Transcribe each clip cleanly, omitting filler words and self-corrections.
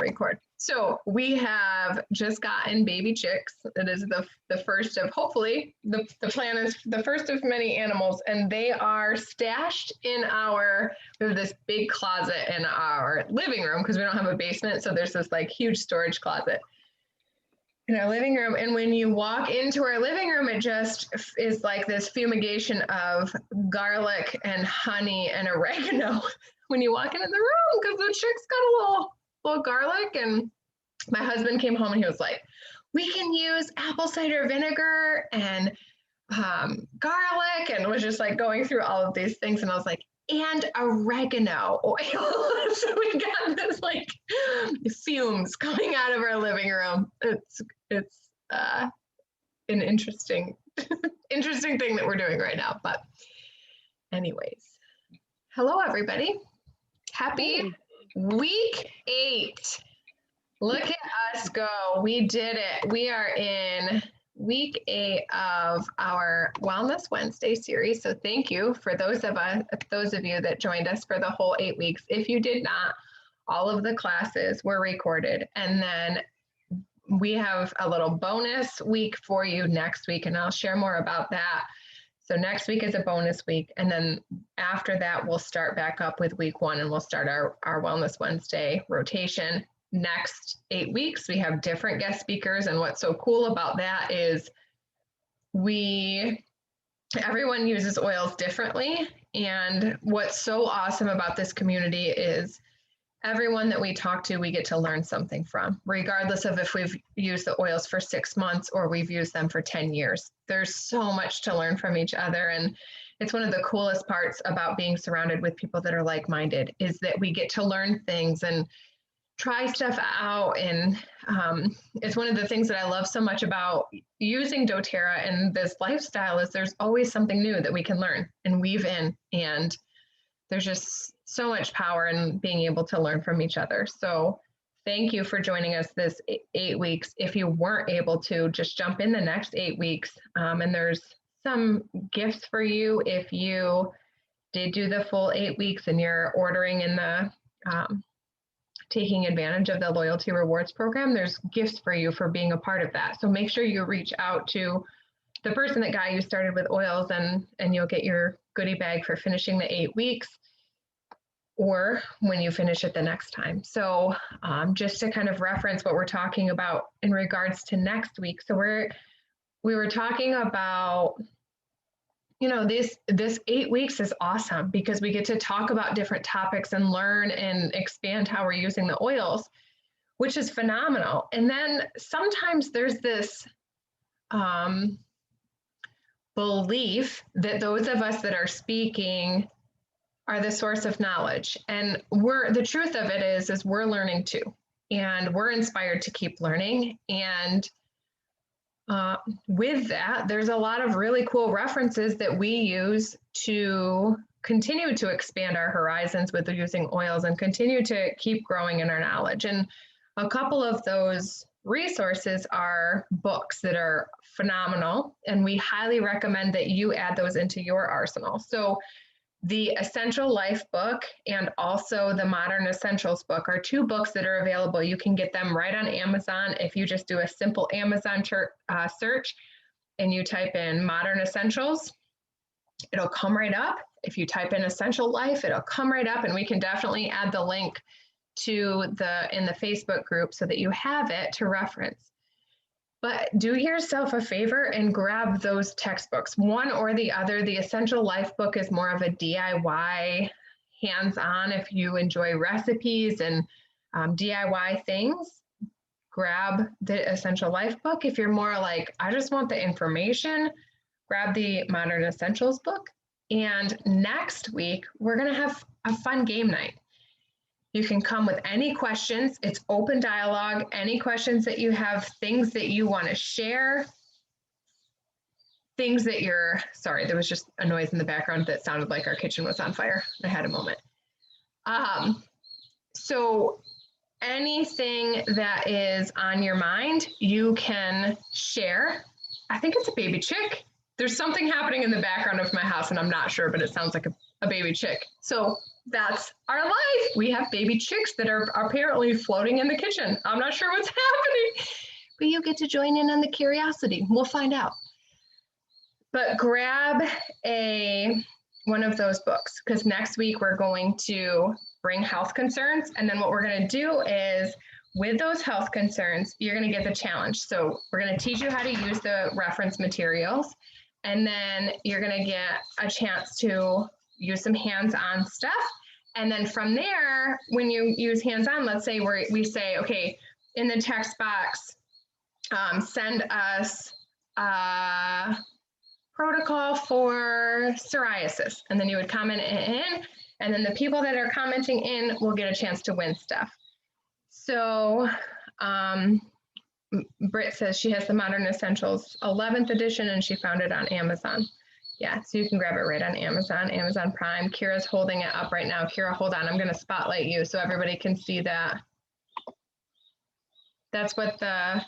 record. So we have just gotten baby chicks. It is the first of, hopefully, the plan is the first of many animals, and they are stashed in we have this big closet in our living room because we don't have a basement. So there's this like huge storage closet in our living room. And when you walk into our living room, it just is like this fumigation of garlic and honey and oregano when you walk into the room, because the chick's got a little garlic. And my husband came home and he was like, we can use apple cider vinegar and garlic, and was just like going through all of these things. And I was like, and oregano oil. So we got this like fumes coming out of our living room. It's an interesting thing that we're doing right now. But anyways, hello everybody. Happy week 8. Look at us go. We did it. We are in week 8 of our Wellness Wednesday series. So thank you for those of you that joined us for the whole 8 weeks. If you did not, all of the classes were recorded. And then we have a little bonus week for you next week, and I'll share more about that. So next week is a bonus week. And then after that, we'll start back up with week 1, and we'll start our Wellness Wednesday rotation. Next 8 weeks, we have different guest speakers. And what's so cool about that is everyone uses oils differently. And what's so awesome about this community is everyone that we talk to, we get to learn something from, regardless of if we've used the oils for 6 months or we've used them for 10 years. There's so much to learn from each other. And it's one of the coolest parts about being surrounded with people that are like-minded, is that we get to learn things and try stuff out. And it's one of the things that I love so much about using doTERRA and this lifestyle is there's always something new that we can learn and weave in. And there's just so much power in being able to learn from each other. So thank you for joining us this 8 weeks. If you weren't able to, just jump in the next 8 weeks. And there's some gifts for you if you did do the full 8 weeks and you're ordering in the taking advantage of the loyalty rewards program. There's gifts for you for being a part of that. So make sure you reach out to the person that got you started with oils, and you'll get your goodie bag for finishing the 8 weeks, or when you finish it the next time. So just to kind of reference what we're talking about in regards to next week. So we were talking about, this 8 weeks is awesome because we get to talk about different topics and learn and expand how we're using the oils, which is phenomenal. And then sometimes there's this belief that those of us that are speaking are the source of knowledge. And the truth of it is we're learning too. And we're inspired to keep learning. And with that, there's a lot of really cool references that we use to continue to expand our horizons with using oils and continue to keep growing in our knowledge. And a couple of those resources are books that are phenomenal, and we highly recommend that you add those into your arsenal. So the Essential Life book and also the Modern Essentials book are 2 books that are available. You can get them right on Amazon. If you just do a simple Amazon search and you type in Modern Essentials, it'll come right up. If you type in Essential Life, it'll come right up, and we can definitely add the link in the Facebook group so that you have it to reference. But do yourself a favor and grab those textbooks, one or the other. The Essential Life book is more of a DIY, hands-on. If you enjoy recipes and DIY things, grab the Essential Life book. If you're more like, I just want the information, grab the Modern Essentials book. And next week, we're going to have a fun game night. You can come with any questions. It's open dialogue. Any questions that you have, things that you want to share, things that sorry, there was just a noise in the background that sounded like our kitchen was on fire. I had a moment. So anything that is on your mind, you can share. I think it's a baby chick. There's something happening in the background of my house and I'm not sure, but it sounds like a baby chick. So that's our life. We have baby chicks that are apparently floating in the kitchen. I'm not sure what's happening, but you get to join in on the curiosity. We'll find out. But grab one of those books, because next week we're going to bring health concerns. And then what we're going to do is, with those health concerns, you're going to get the challenge. So we're going to teach you how to use the reference materials. And then you're going to get a chance to use some hands-on stuff. And then from there, when you use hands-on, let's say we say, okay, in the text box, send us a protocol for psoriasis. And then you would comment it in, and then the people that are commenting in will get a chance to win stuff. So Britt says she has the Modern Essentials 11th edition and she found it on Amazon. Yeah, so you can grab it right on Amazon, Amazon Prime. Kira's holding it up right now. Kira, hold on. I'm going to spotlight you so everybody can see that. That's what the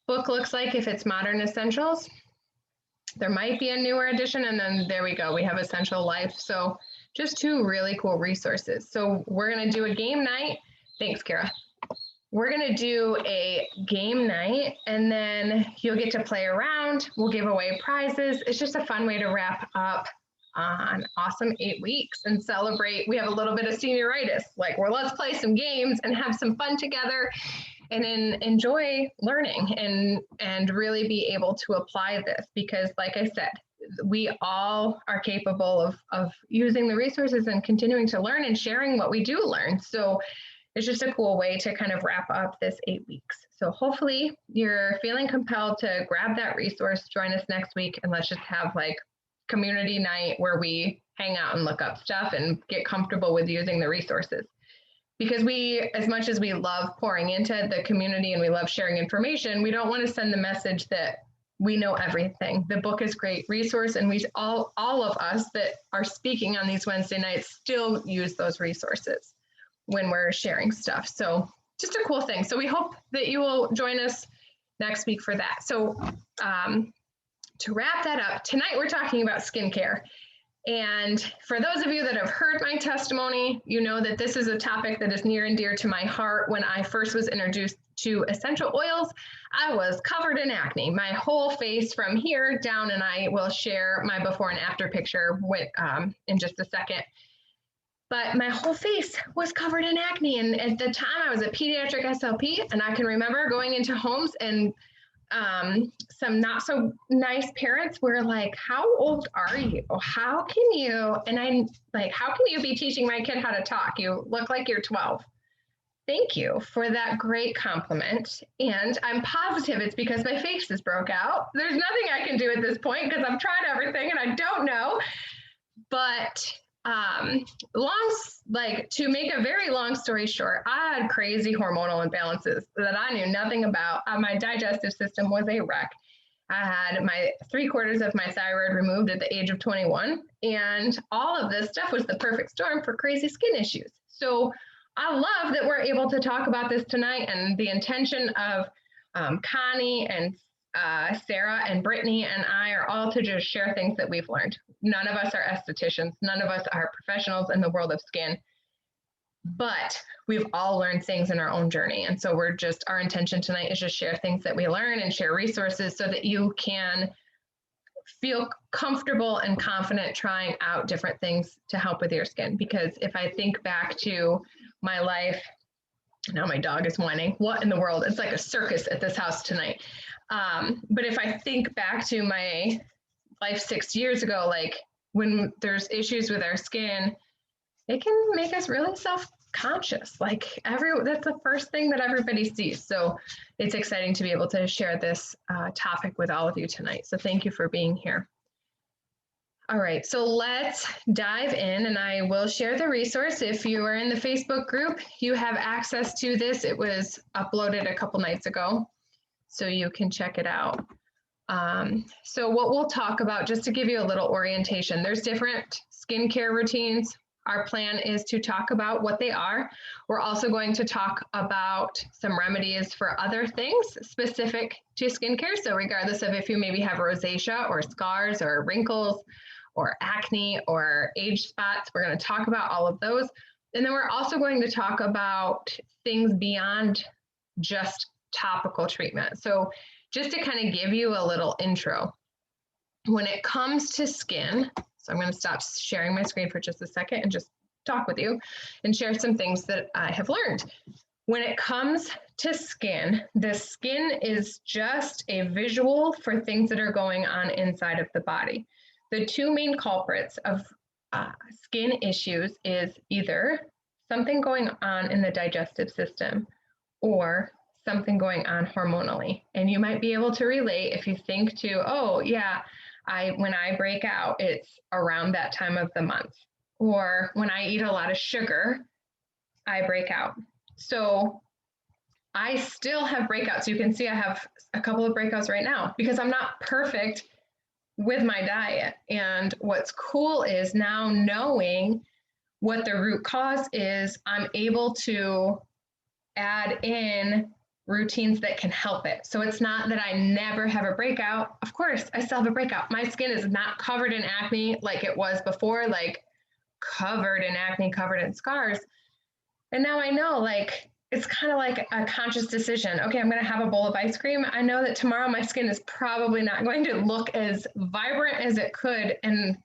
book looks like if it's Modern Essentials. There might be a newer edition, and then there we go. We have Essential Life. So just two really cool resources. So we're going to do a game night. Thanks, Kira. We're going to do a game night, and then you'll get to play around. We'll give away prizes. It's just a fun way to wrap up an awesome 8 weeks and celebrate. We have a little bit of senioritis. Like, well, let's play some games and have some fun together and enjoy learning and really be able to apply this, because like I said, we all are capable of using the resources and continuing to learn and sharing what we do learn. So it's just a cool way to kind of wrap up this 8 weeks. So hopefully you're feeling compelled to grab that resource, join us next week, and let's just have like community night where we hang out and look up stuff and get comfortable with using the resources. Because we, as much as we love pouring into the community and we love sharing information, we don't want to send the message that we know everything. The book is a great resource, and we all of us that are speaking on these Wednesday nights still use those resources when we're sharing stuff. So just a cool thing. So we hope that you will join us next week for that. So to wrap that up, tonight we're talking about skincare. And for those of you that have heard my testimony, you know that this is a topic that is near and dear to my heart. When I first was introduced to essential oils, I was covered in acne, my whole face from here down, and I will share my before and after picture in just a second. But my whole face was covered in acne. And at the time I was a pediatric SLP, and I can remember going into homes and some not so nice parents were like, how old are you? How can you? And I'm like, how can you be teaching my kid how to talk? You look like you're 12. Thank you for that great compliment. And I'm positive it's because my face is broke out. There's nothing I can do at this point because I've tried everything and I don't know. But to make a very long story short, I had crazy hormonal imbalances that I knew nothing about. My digestive system was a wreck. I had my 3/4 of my thyroid removed at the age of 21. And all of this stuff was the perfect storm for crazy skin issues. So I love that we're able to talk about this tonight, and the intention of Connie and Sarah and Brittany and I are all to just share things that we've learned. None of us are estheticians. None of us are professionals in the world of skin, but we've all learned things in our own journey. And so our intention tonight is just share things that we learn and share resources so that you can feel comfortable and confident trying out different things to help with your skin. Because if I think back to my life, now my dog is whining. What in the world? It's like a circus at this house tonight. But if I think back to my life 6 years ago, like when there's issues with our skin, it can make us really self-conscious. Like that's the first thing that everybody sees. So it's exciting to be able to share this topic with all of you tonight. So thank you for being here. All right, so let's dive in, and I will share the resource. If you are in the Facebook group, you have access to this. It was uploaded a couple nights ago, so you can check it out. So what we'll talk about, just to give you a little orientation, there's different skincare routines. Our plan is to talk about what they are. We're also going to talk about some remedies for other things specific to skincare. So regardless of if you maybe have rosacea or scars or wrinkles or acne or age spots. We're going to talk about all of those. And then we're also going to talk about things beyond just topical treatment. So just to kind of give you a little intro, when it comes to skin, so I'm going to stop sharing my screen for just a second and just talk with you and share some things that I have learned. When it comes to skin, the skin is just a visual for things that are going on inside of the body. The two main culprits of skin issues is either something going on in the digestive system or something going on hormonally. And you might be able to relate if you think to, oh yeah, when I break out, it's around that time of the month. Or when I eat a lot of sugar, I break out. So I still have breakouts. You can see I have a couple of breakouts right now because I'm not perfect with my diet. And what's cool is now knowing what the root cause is, I'm able to add in routines that can help it. So it's not that I never have a breakout. Of course, I still have a breakout. My skin is not covered in acne like it was before, like covered in acne, covered in scars. And now I know, like, it's kind of like a conscious decision. Okay, I'm going to have a bowl of ice cream. I know that tomorrow my skin is probably not going to look as vibrant as it could, and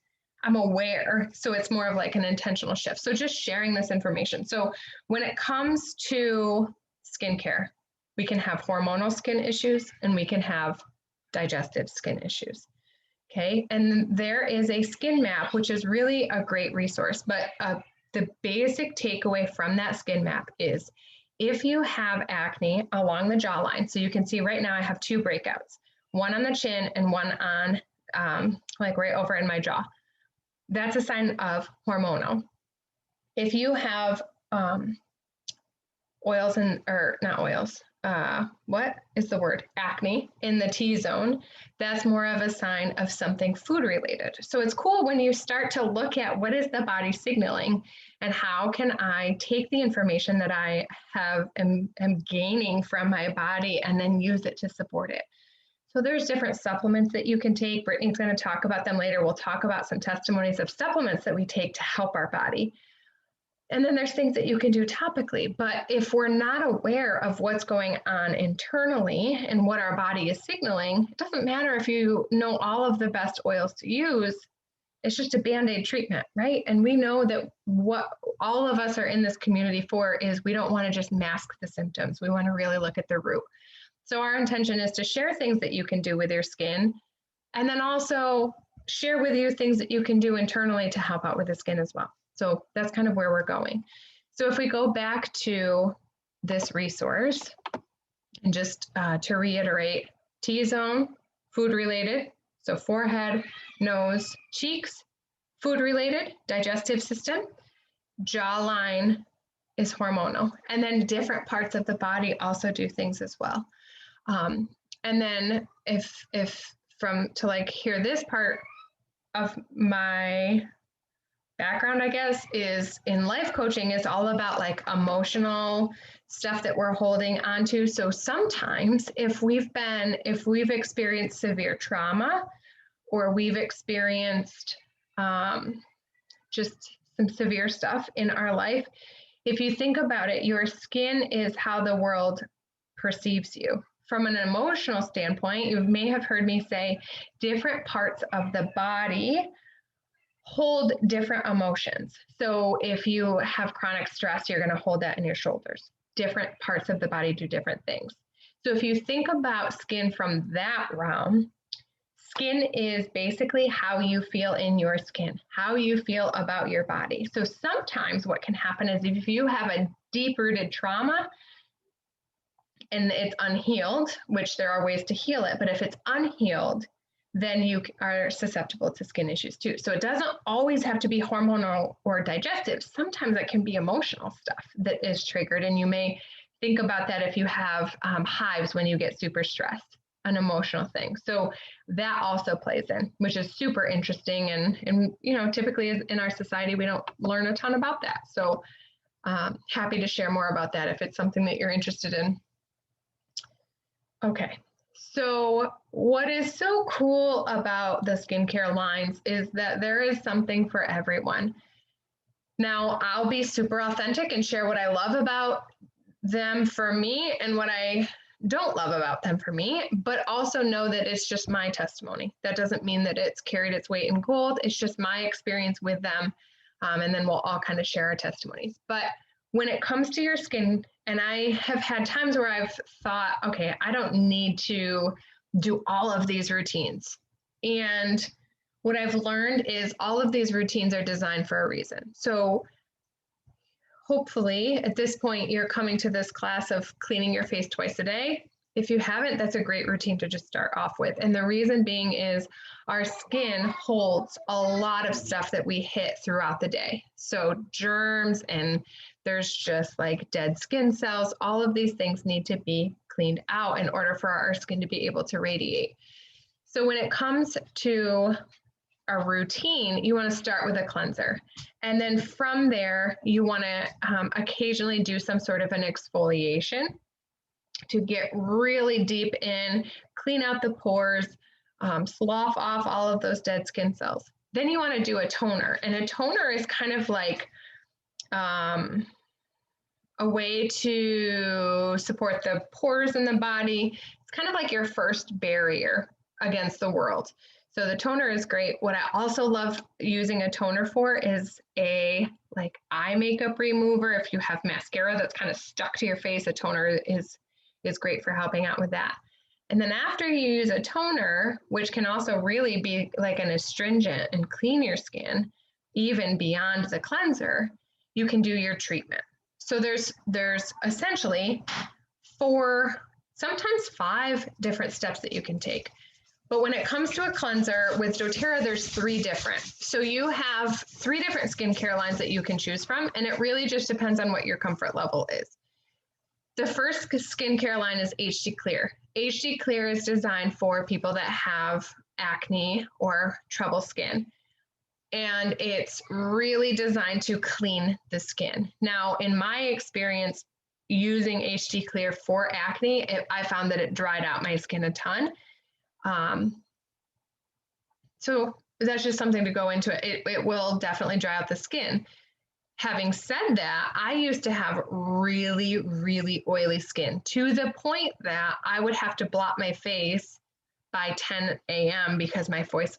I'm aware. So it's more of like an intentional shift. So just sharing this information. So when it comes to skincare, we can have hormonal skin issues and we can have digestive skin issues. Okay, and there is a skin map, which is really a great resource. But the basic takeaway from that skin map is if you have acne along the jawline, so you can see right now I have two breakouts, one on the chin and one on like right over in my jaw. That's a sign of hormonal. If you have oils or not oils, what is the word? Acne in the T-zone, that's more of a sign of something food related. So it's cool when you start to look at what is the body signaling and how can I take the information that I am gaining from my body and then use it to support it. So there's different supplements that you can take. Brittany's going to talk about them later. We'll talk about some testimonies of supplements that we take to help our body. And then there's things that you can do topically. But if we're not aware of what's going on internally and what our body is signaling, it doesn't matter if you know all of the best oils to use. It's just a Band-Aid treatment, right? And we know that what all of us are in this community for is we don't want to just mask the symptoms. We want to really look at the root. So our intention is to share things that you can do with your skin, and then also share with you things that you can do internally to help out with the skin as well. So that's kind of where we're going. So if we go back to this resource, and just to reiterate, T-zone, food related, so forehead, nose, cheeks, food related, digestive system, jawline is hormonal, and then different parts of the body also do things as well. And then if to like hear this part of my background, I guess, is in life coaching is all about like emotional stuff that we're holding onto. So sometimes if we've experienced severe trauma or we've experienced just some severe stuff in our life, if you think about it, your skin is how the world perceives you. From an emotional standpoint, you may have heard me say different parts of the body hold different emotions. So if you have chronic stress, you're going to hold that in your shoulders. Different parts of the body do different things. So if you think about skin from that realm, skin is basically how you feel in your skin, how you feel about your body. So sometimes what can happen is if you have a deep-rooted trauma and it's unhealed, which there are ways to heal it, but if it's unhealed, then you are susceptible to skin issues too. So it doesn't always have to be hormonal or digestive. Sometimes it can be emotional stuff that is triggered. And you may think about that if you have hives when you get super stressed, an emotional thing. So that also plays in, which is super interesting. And you know, typically in our society, we don't learn a ton about that. So happy to share more about that if it's something that you're interested in. Okay, So what is so cool about the skincare lines is that there is something for everyone. Now, I'll be super authentic and share what I love about them for me and what I don't love about them for me, but also know that it's just my testimony. That doesn't mean that it's carried its weight in gold. It's just my experience with them. And then we'll all kind of share our testimonies. But when it comes to your skin, and I have had times where I've thought, okay, I don't need to do all of these routines. And what I've learned is all of these routines are designed for a reason. So hopefully at this point, you're coming to this class of cleaning your face twice a day. If you haven't, that's a great routine to just start off with. And the reason being is our skin holds a lot of stuff that we hit throughout the day. So germs, and there's just like dead skin cells. All of these things need to be cleaned out in order for our skin to be able to radiate. So when it comes to a routine, you want to start with a cleanser. And then from there, you want to occasionally do some sort of an exfoliation to get really deep in, clean out the pores, slough off all of those dead skin cells. Then you want to do a toner. And a toner is kind of like a way to support the pores in the body. It's kind of like your first barrier against the world. So the toner is great. What I also love using a toner for is a like eye makeup remover. If you have mascara that's kind of stuck to your face, a toner is great for helping out with that. And then after you use a toner, which can also really be like an astringent and clean your skin, even beyond the cleanser, you can do your treatment. So there's essentially 4, sometimes 5 different steps that you can take. But when it comes to a cleanser with doTERRA, there's 3 different. So you have 3 different skincare lines that you can choose from, and it really just depends on what your comfort level is. The first skincare line is HD Clear. HD Clear is designed for people that have acne or trouble skin. And it's really designed to clean the skin. Now, in my experience using HD Clear for acne, I found that it dried out my skin a ton. So that's just something to go into it. It will definitely dry out the skin. Having said that, I used to have really, really oily skin to the point that I would have to blot my face by 10 a.m. because my face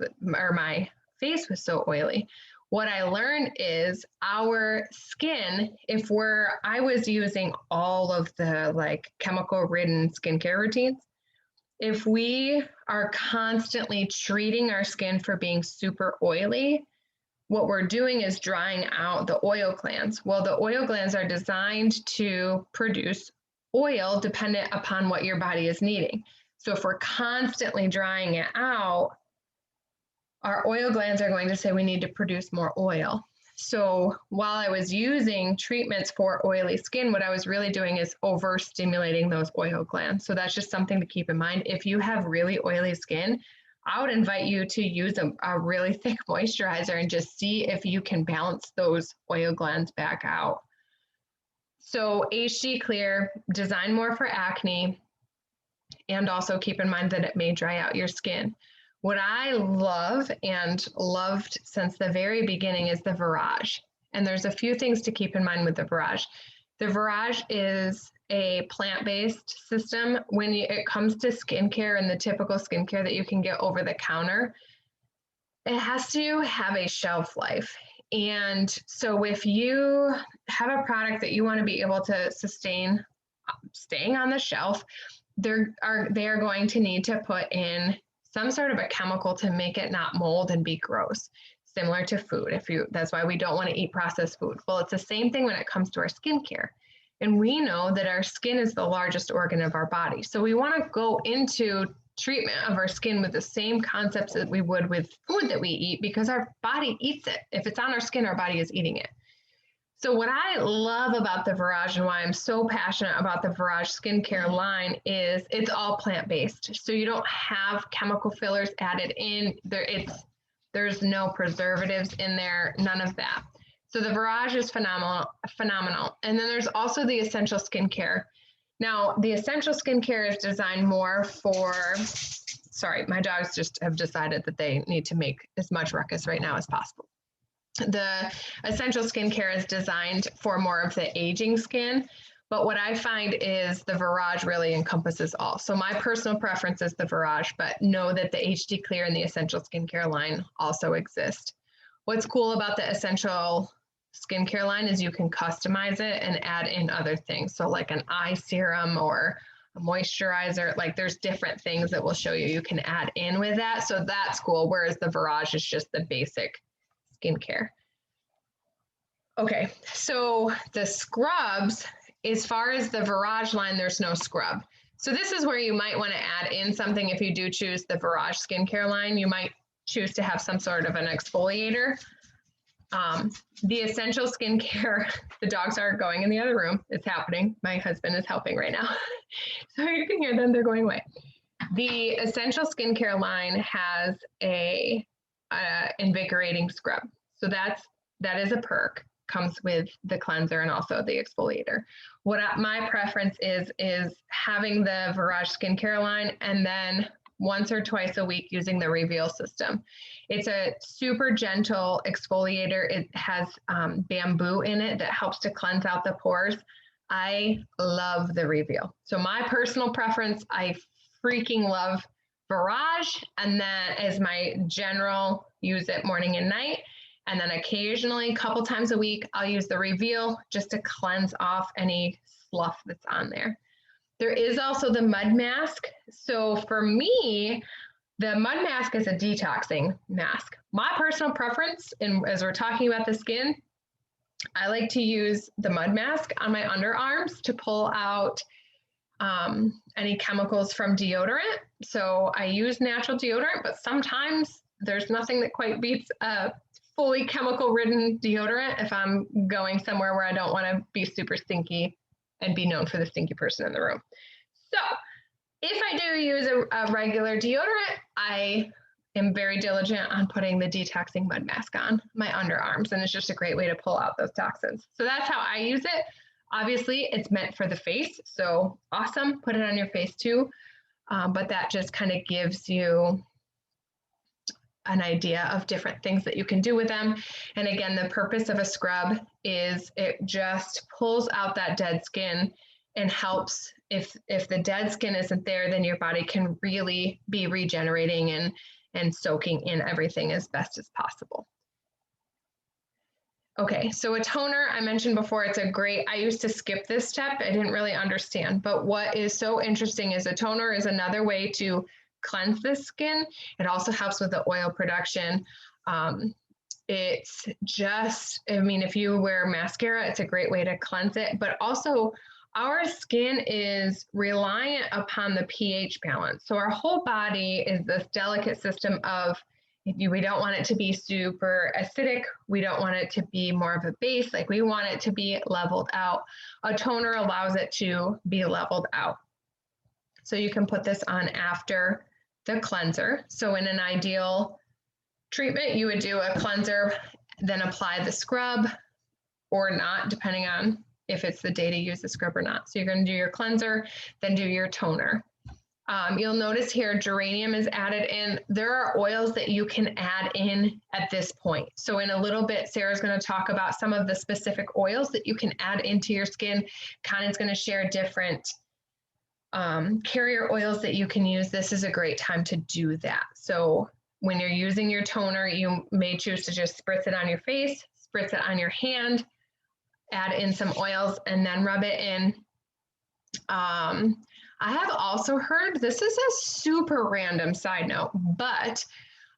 was so oily. What I learned is our skin, I was using all of the like chemical ridden skincare routines, if we are constantly treating our skin for being super oily, what we're doing is drying out the oil glands. Well, the oil glands are designed to produce oil dependent upon what your body is needing. So if we're constantly drying it out, our oil glands are going to say we need to produce more oil. So while I was using treatments for oily skin, what I was really doing is overstimulating those oil glands. So that's just something to keep in mind. If you have really oily skin, I would invite you to use a really thick moisturizer and just see if you can balance those oil glands back out. So HD Clear, designed more for acne, and also keep in mind that it may dry out your skin. What I love and loved since the very beginning is the Virage. And there's a few things to keep in mind with the Virage. The Virage is a plant-based system. When it comes to skincare and the typical skincare that you can get over the counter, it has to have a shelf life. And so if you have a product that you want to be able to sustain staying on the shelf, they are going to need to put in some sort of a chemical to make it not mold and be gross, similar to food. That's why we don't want to eat processed food. Well, it's the same thing when it comes to our skincare. And we know that our skin is the largest organ of our body. So we want to go into treatment of our skin with the same concepts that we would with food that we eat, because our body eats it. If it's on our skin, our body is eating it. So what I love about the Virage and why I'm so passionate about the Virage skincare line is it's all plant-based. So you don't have chemical fillers added in. There's no preservatives in there, none of that. So the Virage is phenomenal. And then there's also the Essential Skincare. Now, the essential skincare is designed more for, sorry, my dogs just have decided that they need to make as much ruckus right now as possible. The essential skincare is designed for more of the aging skin, but what I find is the Virage really encompasses all. So my personal preference is the Virage, but know that the HD Clear and the essential skincare line also exist. What's cool about the essential skincare line is you can customize it and add in other things. So like an eye serum or a moisturizer, like there's different things that will show you you can add in with that. So that's cool. Whereas the Virage is just the basic skincare. Okay, so the scrubs, as far as the Virage line, there's no scrub. So this is where you might want to add in something. If you do choose the Virage skincare line, you might choose to have some sort of an exfoliator. The essential skincare, the dogs are going in the other room. It's happening. My husband is helping right now. So you can hear them, they're going away. The essential skincare line has a invigorating scrub. So that is a perk, comes with the cleanser and also the exfoliator. My preference is having the Virage skincare line and then once or twice a week using the Reveal system. It's a super gentle exfoliator. It has bamboo in it that helps to cleanse out the pores. I love the Reveal. So my personal preference, I freaking love Virage, and then as my general, use it morning and night. And then occasionally, a couple times a week, I'll use the Reveal just to cleanse off any fluff that's on there. There is also the mud mask. So for me, the mud mask is a detoxing mask. My personal preference, and as we're talking about the skin, I like to use the mud mask on my underarms to pull out any chemicals from deodorant. So I use natural deodorant, but sometimes there's nothing that quite beats a fully chemical-ridden deodorant if I'm going somewhere where I don't want to be super stinky and be known for the stinky person in the room. So if I do use a regular deodorant, I am very diligent on putting the detoxing mud mask on my underarms, and it's just a great way to pull out those toxins. So that's how I use it. Obviously, it's meant for the face, so awesome, put it on your face too, but that just kind of gives you an idea of different things that you can do with them. And again, the purpose of a scrub is it just pulls out that dead skin and helps. If the dead skin isn't there, then your body can really be regenerating and soaking in everything as best as possible. Okay, so a toner, I mentioned before, it's a great, I used to skip this step. I didn't really understand, but what is so interesting is a toner is another way to cleanse the skin. It also helps with the oil production. It's just, I mean, if you wear mascara, it's a great way to cleanse it, but also our skin is reliant upon the pH balance. So our whole body is this delicate system of, we don't want it to be super acidic. We don't want it to be more of a base. Like we want it to be leveled out. A toner allows it to be leveled out. So you can put this on after the cleanser. So in an ideal treatment, you would do a cleanser, then apply the scrub or not, depending on if it's the day to use the scrub or not. So you're going to do your cleanser, then do your toner. You'll notice here geranium is added in. There are oils that you can add in at this point. So in a little bit, Sarah's going to talk about some of the specific oils that you can add into your skin. Connie's going to share different carrier oils that you can use. This is a great time to do that. So when you're using your toner, you may choose to just spritz it on your face, spritz it on your hand, add in some oils, and then rub it in. I have also heard, this is a super random side note, but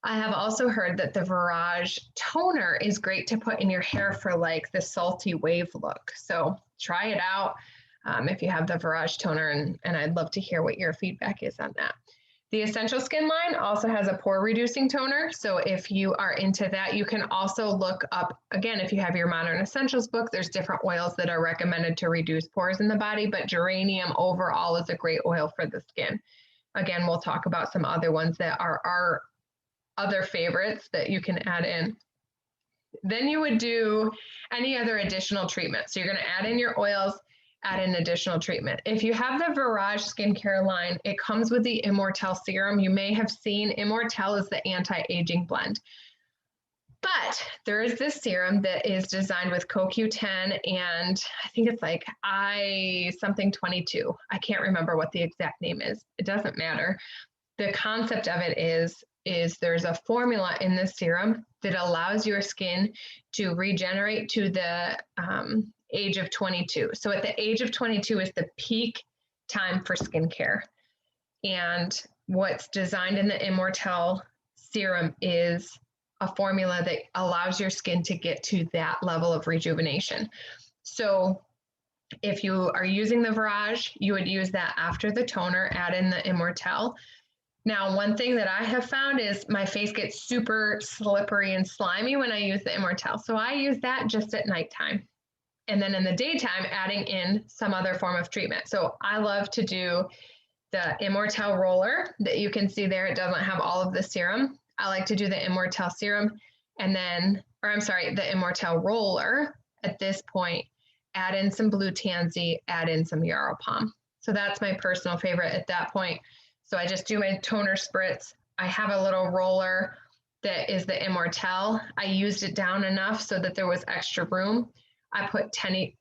I have also heard that the Virage toner is great to put in your hair for like the salty wave look. So try it out if you have the Virage toner, and I'd love to hear what your feedback is on that. The Essential Skin line also has a pore reducing toner. So if you are into that, you can also look up, again, if you have your Modern Essentials book, there's different oils that are recommended to reduce pores in the body, but geranium overall is a great oil for the skin. Again, we'll talk about some other ones that are our other favorites that you can add in. Then you would do any other additional treatment. So you're going to add in your oils, add an additional treatment. If you have the Virage skincare line, it comes with the Immortelle Serum. You may have seen Immortelle is the anti-aging blend. But there is this serum that is designed with CoQ10 and I think it's like something 22. I can't remember what the exact name is. It doesn't matter. The concept of it is there's a formula in the serum that allows your skin to regenerate to the age of 22. So at the age of 22 is the peak time for skincare. And what's designed in the Immortelle Serum is a formula that allows your skin to get to that level of rejuvenation. So if you are using the Virage, you would use that after the toner, add in the Immortelle. Now, one thing that I have found is my face gets super slippery and slimy when I use the Immortelle. So I use that just at nighttime. And then in the daytime, adding in some other form of treatment. So I love to do the Immortelle roller that you can see there. It doesn't have all of the serum. I like to do the Immortelle Serum and then, the Immortelle roller at this point, add in some blue tansy, add in some Yarrow Palm. So that's my personal favorite at that point. So I just do my toner spritz. I have a little roller that is the Immortelle. I used it down enough so that there was extra room. I put 10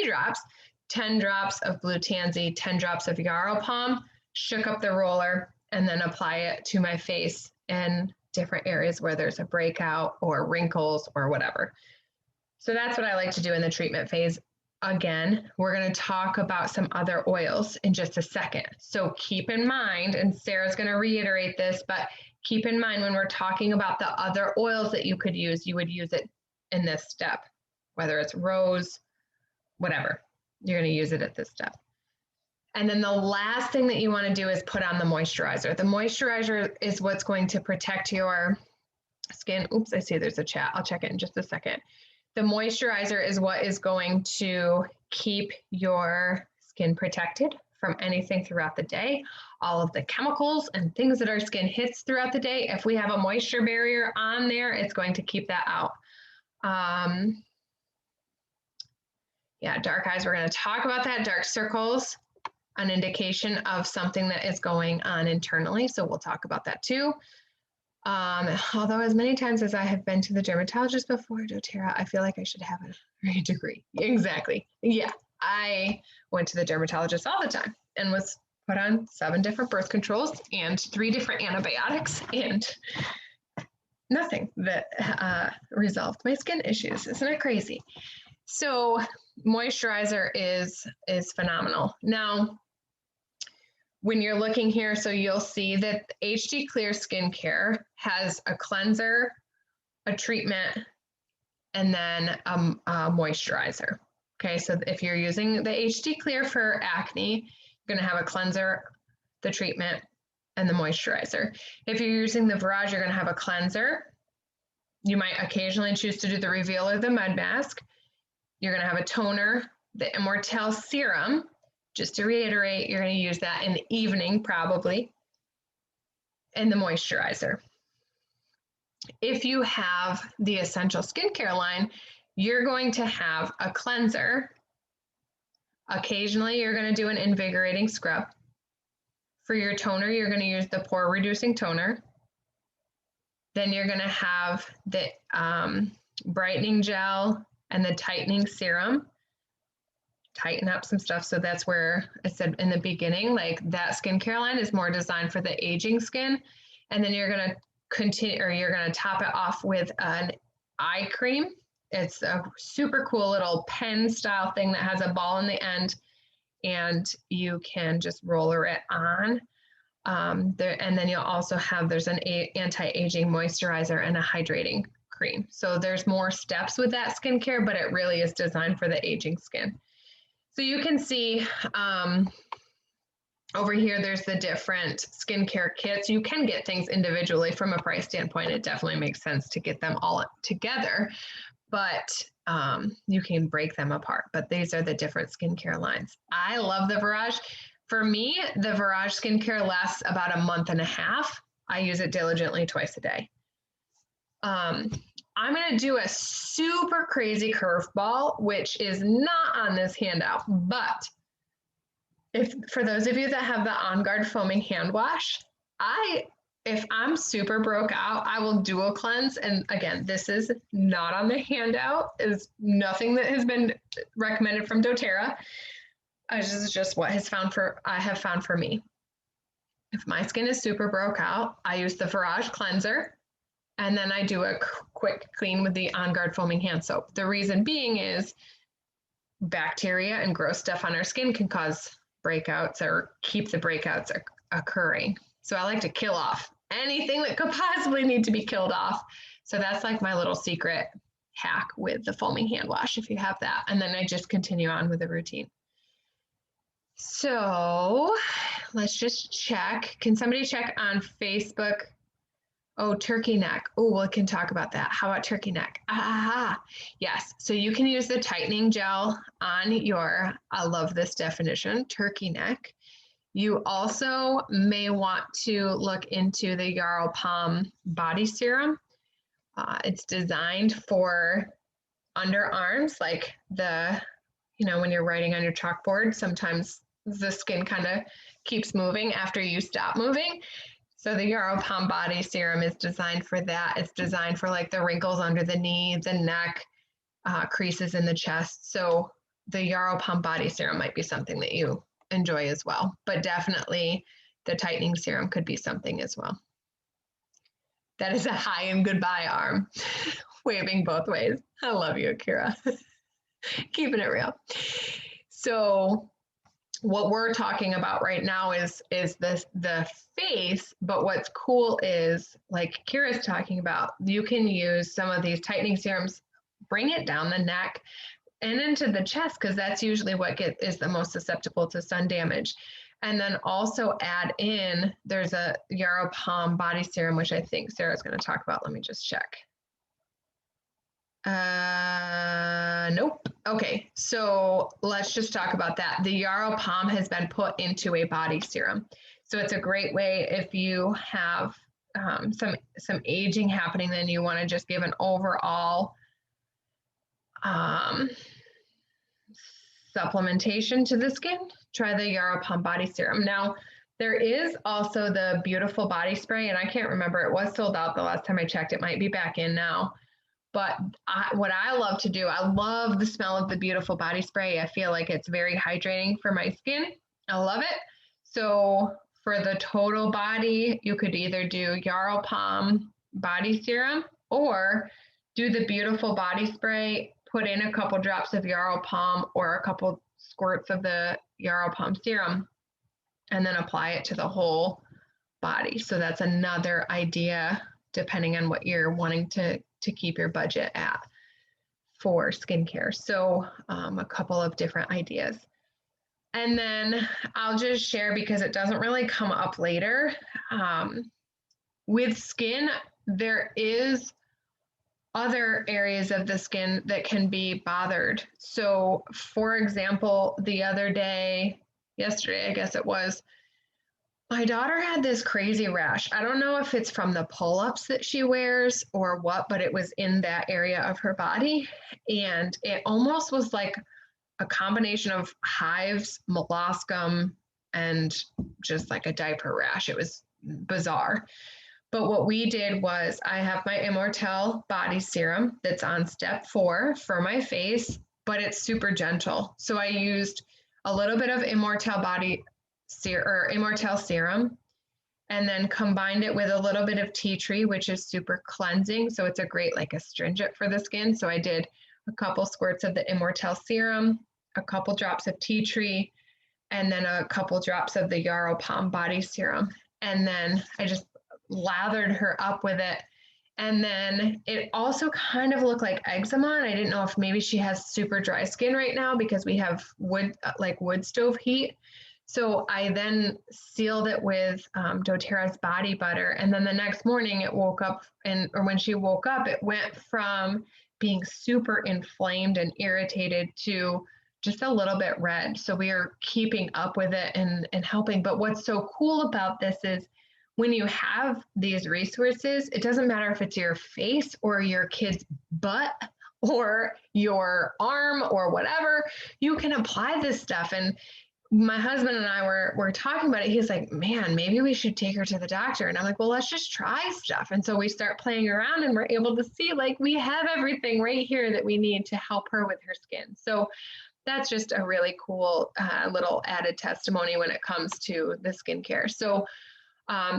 drops of blue tansy, 10 drops of Yarrow Palm, shook up the roller, and then apply it to my face in different areas where there's a breakout or wrinkles or whatever. So that's what I like to do in the treatment phase. Again, we're going to talk about some other oils in just a second. So keep in mind, and Sarah's going to reiterate this, but keep in mind when we're talking about the other oils that you could use, you would use it in this step, whether it's rose, whatever, you're going to use it at this step. And then the last thing that you want to do is put on the moisturizer. The moisturizer is what's going to protect your skin. Oops, I see there's a chat. I'll check it in just a second. The moisturizer is what is going to keep your skin protected from anything throughout the day. All of the chemicals and things that our skin hits throughout the day, if we have a moisture barrier on there, it's going to keep that out. Yeah, dark eyes, we're going to talk about that. Dark circles, an indication of something that is going on internally. So we'll talk about that too. Although as many times as I have been to the dermatologist before, doTERRA, I feel like I should have a degree. Exactly. Yeah, I went to the dermatologist all the time and was put on 7 different birth controls and 3 different antibiotics and nothing that resolved my skin issues. Isn't it crazy? So moisturizer is phenomenal. Now, when you're looking here, so you'll see that HD Clear Skincare has a cleanser, a treatment, and then a moisturizer. Okay, so if you're using the HD Clear for acne, you're gonna have a cleanser, the treatment, and the moisturizer. If you're using the Virage, you're gonna have a cleanser. You might occasionally choose to do the Reveal or the Mud Mask. You're gonna have a toner, the Immortelle Serum. Just to reiterate, you're going to use that in the evening probably, and the moisturizer. If you have the Essential Skincare line, you're going to have a cleanser. Occasionally, you're going to do an invigorating scrub. For your toner, you're going to use the pore reducing toner. Then you're going to have the brightening gel and the tightening serum. Tighten up some stuff. So that's where I said in the beginning, like that skincare line is more designed for the aging skin. And then you're going to continue, or you're going to top it off with an eye cream. It's a super cool little pen style thing that has a ball in the end, and you can just roller it on. And then you'll also have, there's an anti-aging moisturizer and a hydrating cream. So there's more steps with that skincare, but it really is designed for the aging skin. So you can see over here, there's the different skincare kits. You can get things individually from a price standpoint. It definitely makes sense to get them all together, but you can break them apart. But these are the different skincare lines. I love the Virage. For me, the Virage skincare lasts about a month and a half. I use it diligently twice a day. I'm going to do a super crazy curveball, which is not on this handout, but if for those of you that have the On Guard foaming hand wash, if I'm super broke out, I will dual cleanse. And again, this is not on the handout, is nothing that has been recommended from doTERRA. This is just what I have found for me. If my skin is super broke out, I use the Virage cleanser, and then I do a quick clean with the On Guard foaming hand soap. The reason being is bacteria and gross stuff on our skin can cause breakouts or keep the breakouts occurring. So I like to kill off anything that could possibly need to be killed off. So that's like my little secret hack with the foaming hand wash, if you have that. And then I just continue on with the routine. So let's just check. Can somebody check on Facebook? Oh, turkey neck. Oh, we can talk about that. How about turkey neck? Yes. So you can use the tightening gel on your, I love this definition, turkey neck. You also may want to look into the Yarrow Palm body serum. It's designed for underarms, like when you're writing on your chalkboard, sometimes the skin kind of keeps moving after you stop moving. So the Yarrow Palm body serum is designed for that. It's designed for like the wrinkles under the knee, the neck, creases in the chest. So the Yarrow Palm body serum might be something that you enjoy as well, but definitely the tightening serum could be something as well. That is a hi and goodbye arm, waving both ways. I love you, Akira. Keeping it real. So what we're talking about right now is the face, but what's cool is, like Kira's talking about, you can use some of these tightening serums, bring it down the neck and into the chest, because that's usually what is the most susceptible to sun damage. And then also add in, there's a Yarrow Palm body serum, which I think Sarah's going to talk about. Let me just check. Nope. Okay, so let's just talk about that. The Yarrow Palm has been put into a body serum. So it's a great way if you have some aging happening, then you want to just give an overall supplementation to the skin. Try the Yarrow Palm body serum. Now, there is also the beautiful body spray, and I can't remember, it was sold out the last time I checked. It might be back in now. But what I love to do, I love the smell of the beautiful body spray. I feel like it's very hydrating for my skin. I love it. So for the total body, you could either do Yarrow Palm body serum or do the beautiful body spray, put in a couple drops of Yarrow Palm or a couple squirts of the Yarrow Palm serum, and then apply it to the whole body. So that's another idea, depending on what you're wanting to keep your budget at for skincare. So a couple of different ideas. And then I'll just share, because it doesn't really come up later. With skin, there is other areas of the skin that can be bothered. So for example, the other day, yesterday, I guess it was, my daughter had this crazy rash. I don't know if it's from the pull-ups that she wears or what, but it was in that area of her body. And it almost was like a combination of hives, molluscum, and just like a diaper rash. It was bizarre. But what we did was, I have my Immortelle body serum that's on step 4 for my face, but it's super gentle. So I used a little bit of Immortelle serum, and then combined it with a little bit of tea tree, which is super cleansing. So it's a great like astringent for the skin. So I did a couple squirts of the Immortelle serum, a couple drops of tea tree, and then a couple drops of the Yarrow Palm body serum. And then I just lathered her up with it. And then it also kind of looked like eczema. And I didn't know if maybe she has super dry skin right now because we have wood stove heat. So I then sealed it with doTERRA's body butter. And then the next morning it woke up, or when she woke up, it went from being super inflamed and irritated to just a little bit red. So we are keeping up with it and helping. But what's so cool about this is when you have these resources, it doesn't matter if it's your face or your kid's butt or your arm or whatever, you can apply this stuff. And my husband and I were talking about it. He's like, man, maybe we should take her to the doctor. And I'm like, well, let's just try stuff. And so we start playing around and we're able to see like we have everything right here that we need to help her with her skin. So that's just a really cool little added testimony when it comes to the skincare. So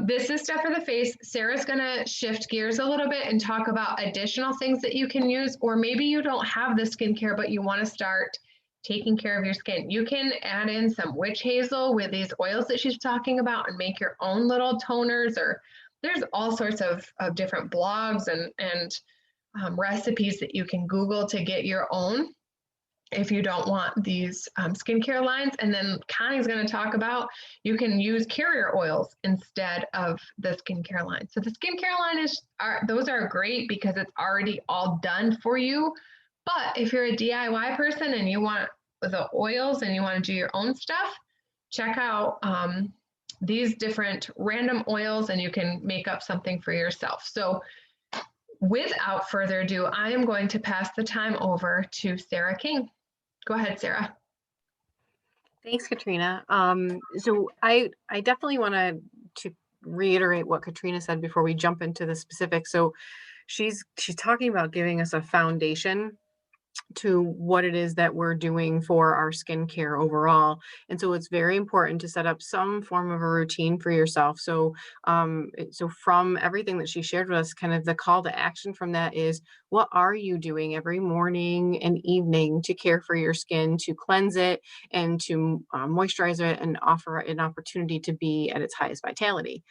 this is stuff for the face. Sarah's going to shift gears a little bit and talk about additional things that you can use, or maybe you don't have the skincare, but you want to start taking care of your skin. You can add in some witch hazel with these oils that she's talking about and make your own little toners, or there's all sorts of different blogs and recipes that you can Google to get your own if you don't want these skincare lines. And then Connie's going to talk about you can use carrier oils instead of the skincare line. So the skincare line those are great because it's already all done for you. But if you're a DIY person and you want the oils and you want to do your own stuff, check out these different random oils and you can make up something for yourself. So without further ado, I am going to pass the time over to Sarah King. Go ahead, Sarah. Thanks, Katrina. So I definitely want to reiterate what Katrina said before we jump into the specifics. So she's talking about giving us a foundation to what it is that we're doing for our skincare overall. And so it's very important to set up some form of a routine for yourself. So so from everything that she shared with us, kind of the call to action from that is, what are you doing every morning and evening to care for your skin, to cleanse it and to moisturize it and offer an opportunity to be at its highest vitality?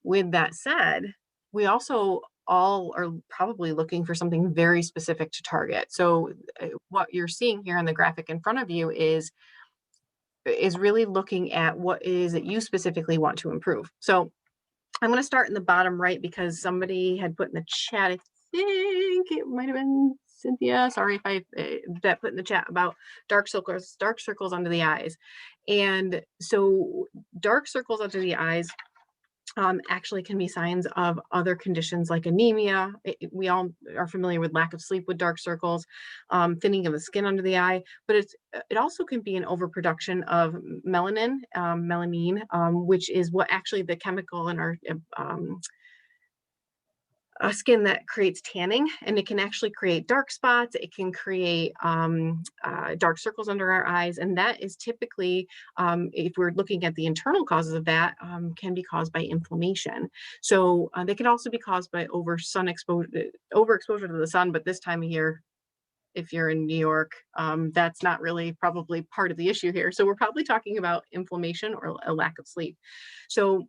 With that said, we also all are probably looking for something very specific to target. So what you're seeing here in the graphic in front of you is really looking at what it is that you specifically want to improve. So I'm going to start in the bottom right because somebody had put in the chat, I think it might have been Cynthia, sorry if I that put in the chat about dark circles under the eyes. And so dark circles under the eyes actually can be signs of other conditions like anemia. We all are familiar with lack of sleep with dark circles, thinning of the skin under the eye, but it also can be an overproduction of melamine, which is what actually the chemical in our skin that creates tanning, and it can actually create dark spots. It can create dark circles under our eyes, and that is typically, if we're looking at the internal causes of that, can be caused by inflammation. So they can also be caused by overexposure to the sun. But this time of year, if you're in New York, that's not really probably part of the issue here. So we're probably talking about inflammation or a lack of sleep. So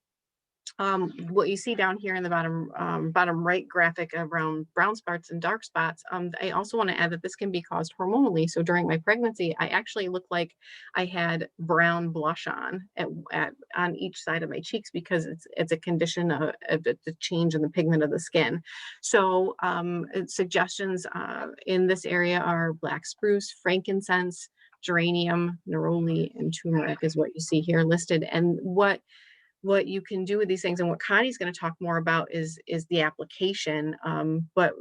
what you see down here in the bottom right graphic around brown spots and dark spots, I also want to add that this can be caused hormonally. So during my pregnancy, I actually looked like I had brown blush on each side of my cheeks because it's a condition of the change in the pigment of the skin. So suggestions in this area are black spruce, frankincense, geranium, neroli, and turmeric is what you see here listed. And what you can do with these things, and what Connie's going to talk more about is the application. But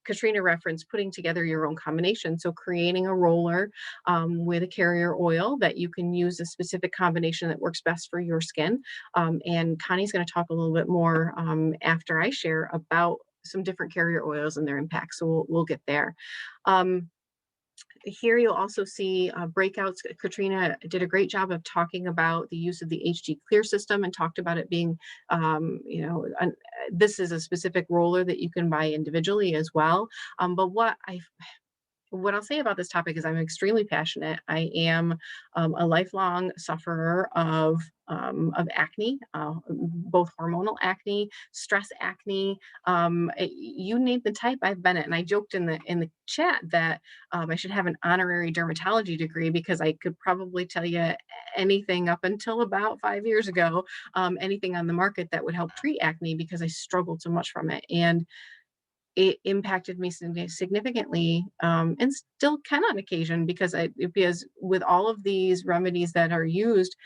Katrina referenced putting together your own combination. So creating a roller with a carrier oil that you can use a specific combination that works best for your skin. And Connie's going to talk a little bit more after I share about some different carrier oils and their impact. So we'll get there. Here you'll also see breakouts. Katrina did a great job of talking about the use of the HD Clear system and talked about it being, this is a specific roller that you can buy individually as well. But what I'll say about this topic is I'm extremely passionate. I am a lifelong sufferer of acne, both hormonal acne, stress acne, you name the type, I've been it. And I joked in the chat that I should have an honorary dermatology degree because I could probably tell you anything up until about 5 years ago, anything on the market that would help treat acne because I struggled so much from it. And it impacted me significantly, and still can on occasion because with all of these remedies that are used,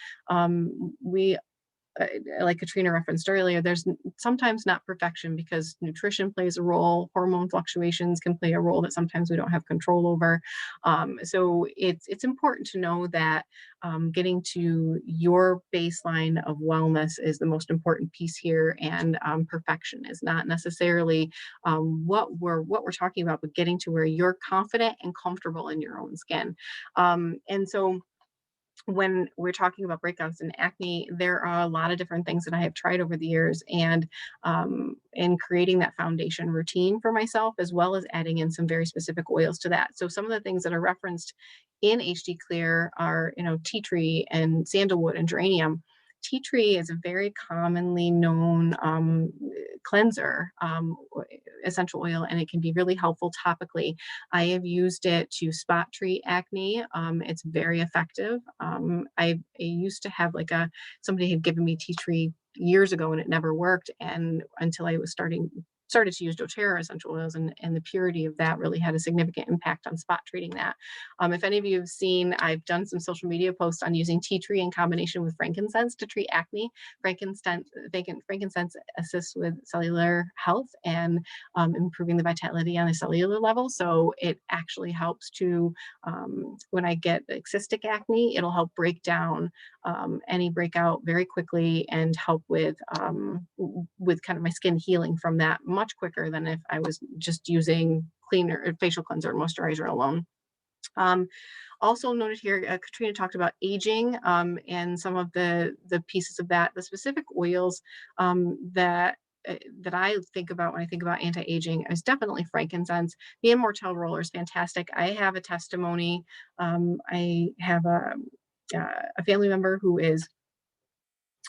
like Katrina referenced earlier, there's sometimes not perfection because nutrition plays a role, hormone fluctuations can play a role that sometimes we don't have control over. So it's important to know that getting to your baseline of wellness is the most important piece here, and perfection is not necessarily what we're talking about, but getting to where you're confident and comfortable in your own skin. And so when we're talking about breakouts and acne, there are a lot of different things that I have tried over the years, and in creating that foundation routine for myself, as well as adding in some very specific oils to that. So some of the things that are referenced in HD Clear are, tea tree and sandalwood and geranium. Tea tree is a very commonly known cleanser, essential oil, and it can be really helpful topically. I have used it to spot treat acne. It's very effective. I used to have somebody had given me tea tree years ago and it never worked. And until I was started to use doTERRA essential oils, and the purity of that really had a significant impact on spot treating that. If any of you have seen, I've done some social media posts on using tea tree in combination with frankincense to treat acne. Frankincense assists with cellular health and improving the vitality on a cellular level. So it actually helps to, when I get cystic acne, it'll help break down any breakout very quickly and help with kind of my skin healing from that much quicker than if I was just using cleaner facial cleanser and moisturizer alone. Also noted here, Katrina talked about aging and some of the pieces of that. The specific oils that I think about when I think about anti-aging is definitely frankincense. The Immortelle roller is fantastic. I have a testimony. I have a family member who is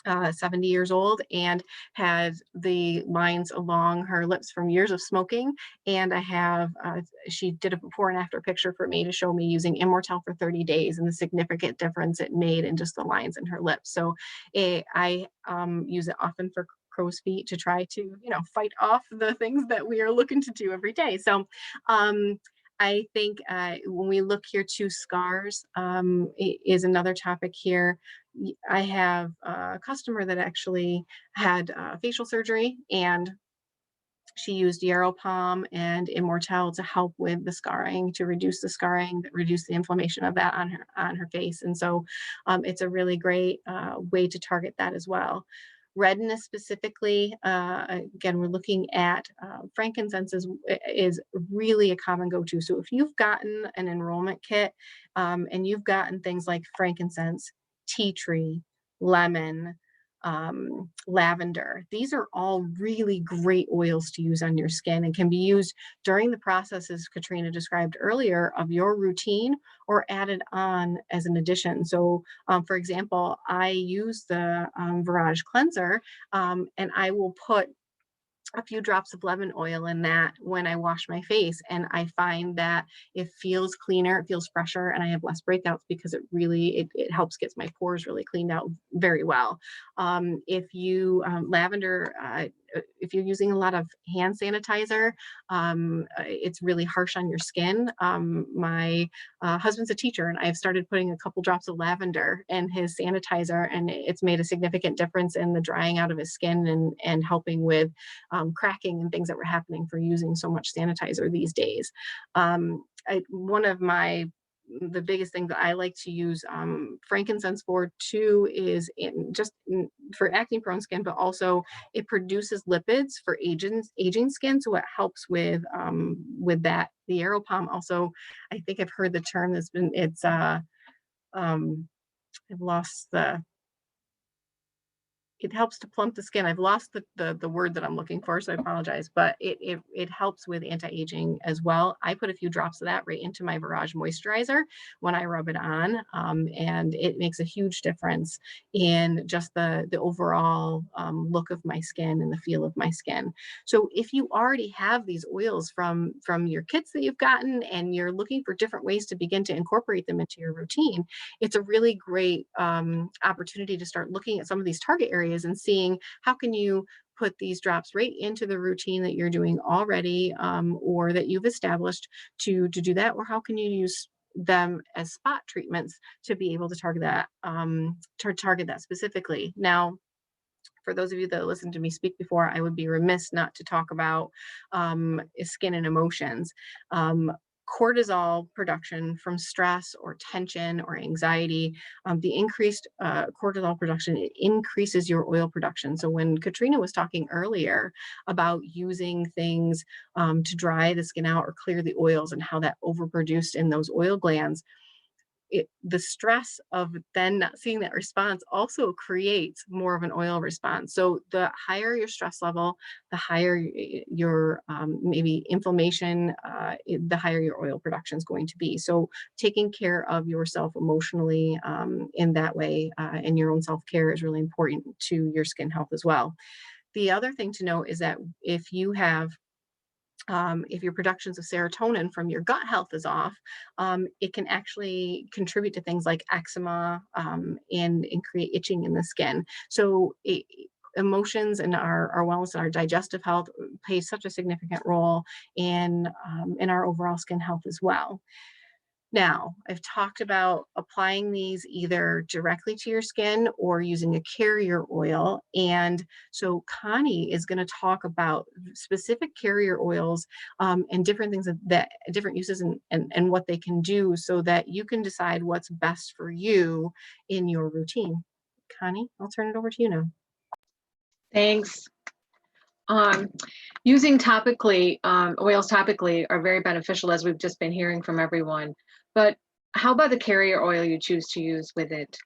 70 years old and has the lines along her lips from years of smoking. And I have, she did a before and after picture for me to show me using Immortelle for 30 days and the significant difference it made in just the lines in her lips. So I use it often for crow's feet to try to, fight off the things that we are looking to do every day. So, I think when we look here to scars is another topic here. I have a customer that actually had facial surgery, and she used Yarrow Palm and Immortelle to help with the scarring, to reduce the scarring, reduce the inflammation of that on her face. And so it's a really great way to target that as well. Redness specifically, again, we're looking at frankincense is really a common go-to. So if you've gotten an enrollment kit and you've gotten things like frankincense, tea tree, lemon, lavender, these are all really great oils to use on your skin and can be used during the process, as Katrina described earlier, of your routine, or added on as an addition. So for example, I use the Virage cleanser, and I will put a few drops of lemon oil in that when I wash my face. And I find that it feels cleaner, it feels fresher, and I have less breakouts because it helps get my pores really cleaned out very well. If you, lavender, if you're using a lot of hand sanitizer, it's really harsh on your skin. My husband's a teacher, and I've started putting a couple drops of lavender in his sanitizer, and it's made a significant difference in the drying out of his skin and helping with cracking and things that were happening for using so much sanitizer these days. One of the biggest thing that I like to use frankincense for too is for acne prone skin, but also it produces lipids for aging skin. So it helps with that. The Yarrow Palm also, I think I've heard the term I've lost it helps to plump the skin. I've lost the word that I'm looking for, so I apologize, but it helps with anti-aging as well. I put a few drops of that right into my Virage moisturizer when I rub it on, and it makes a huge difference in just the overall look of my skin and the feel of my skin. So if you already have these oils from your kits that you've gotten and you're looking for different ways to begin to incorporate them into your routine, it's a really great opportunity to start looking at some of these target areas and seeing how can you put these drops right into the routine that you're doing already, or that you've established to do that, or how can you use them as spot treatments to be able to target that specifically. Now, For those of you that listened to me speak before, I would be remiss not to talk about skin and emotions. Um, Cortisol production from stress or tension or anxiety, the increased cortisol production, it increases your oil production. So when Katrina was talking earlier about using things to dry the skin out or clear the oils and how that overproduced in those oil glands, the stress of then not seeing that response also creates more of an oil response. So the higher your stress level, the higher your maybe inflammation, the higher your oil production is going to be. So taking care of yourself emotionally in that way and your own self-care is really important to your skin health as well. The other thing to note is that if your productions of serotonin from your gut health is off, it can actually contribute to things like eczema and create itching in the skin. So emotions and our wellness and our digestive health plays such a significant role in our overall skin health as well. Now, I've talked about applying these either directly to your skin or using a carrier oil. And so Connie is going to talk about specific carrier oils and different things that different uses and what they can do so that you can decide what's best for you in your routine. Connie, I'll turn it over to you now. Thanks. Using topically, oils topically are very beneficial, as we've just been hearing from everyone. But how about the carrier oil you choose to use with it?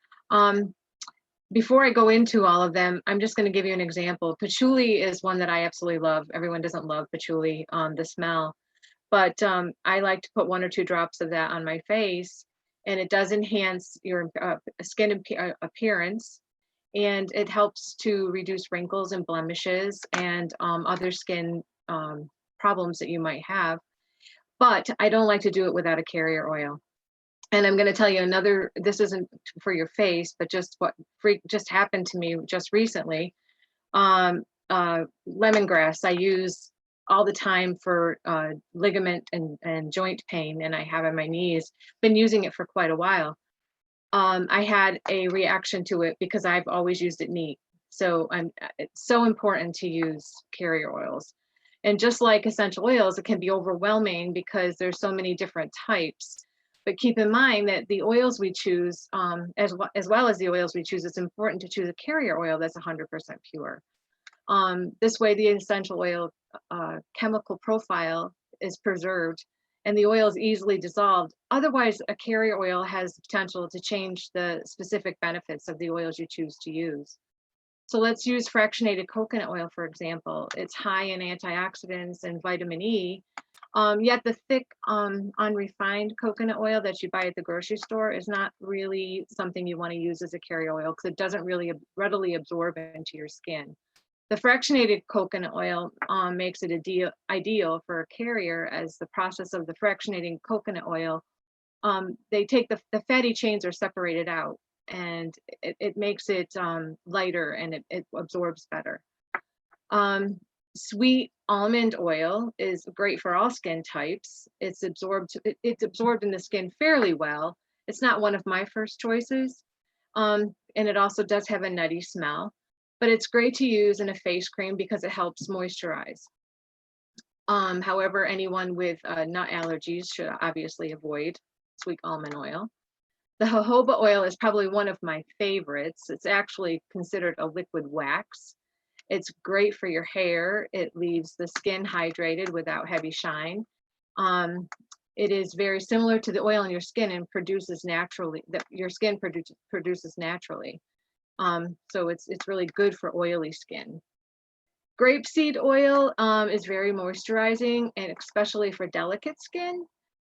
Before I go into all of them, I'm just going to give you an example. Patchouli is one that I absolutely love. Everyone doesn't love patchouli, the smell, but I like to put 1 or 2 drops of that on my face, and it does enhance your skin appearance. And it helps to reduce wrinkles and blemishes and other skin problems that you might have. But I don't like to do it without a carrier oil. And I'm going to tell you another, this isn't for your face, but just what just happened to me just recently. Lemongrass I use all the time for ligament and joint pain, and I have in my knees. Been using it for quite a while. I had a reaction to it because I've always used it neat. So it's so important to use carrier oils. And just like essential oils, it can be overwhelming because there's so many different types. But keep in mind that the oils we choose, as well as the oils we choose, it's important to choose a carrier oil that's 100% pure. This way, the essential oil chemical profile is preserved and the oil is easily dissolved. Otherwise, a carrier oil has the potential to change the specific benefits of the oils you choose to use. So let's use fractionated coconut oil, for example. It's high in antioxidants and vitamin E, yet the thick, unrefined coconut oil that you buy at the grocery store is not really something you want to use as a carrier oil because it doesn't really readily absorb into your skin. The fractionated coconut oil makes it ideal for a carrier, as the process of the fractionating coconut oil, they take the fatty chains are separated out, and it makes it lighter and it absorbs better. Sweet almond oil is great for all skin types. It's absorbed in the skin fairly well. It's not one of my first choices, and it also does have a nutty smell. But it's great to use in a face cream because it helps moisturize. However, anyone with nut allergies should obviously avoid sweet almond oil. The jojoba oil is probably one of my favorites. It's actually considered a liquid wax. It's great for your hair. It leaves the skin hydrated without heavy shine. It is very similar to the oil in your skin and produces naturally, that your skin produces naturally. So it's really good for oily skin. Grapeseed oil is very moisturizing, and especially for delicate skin.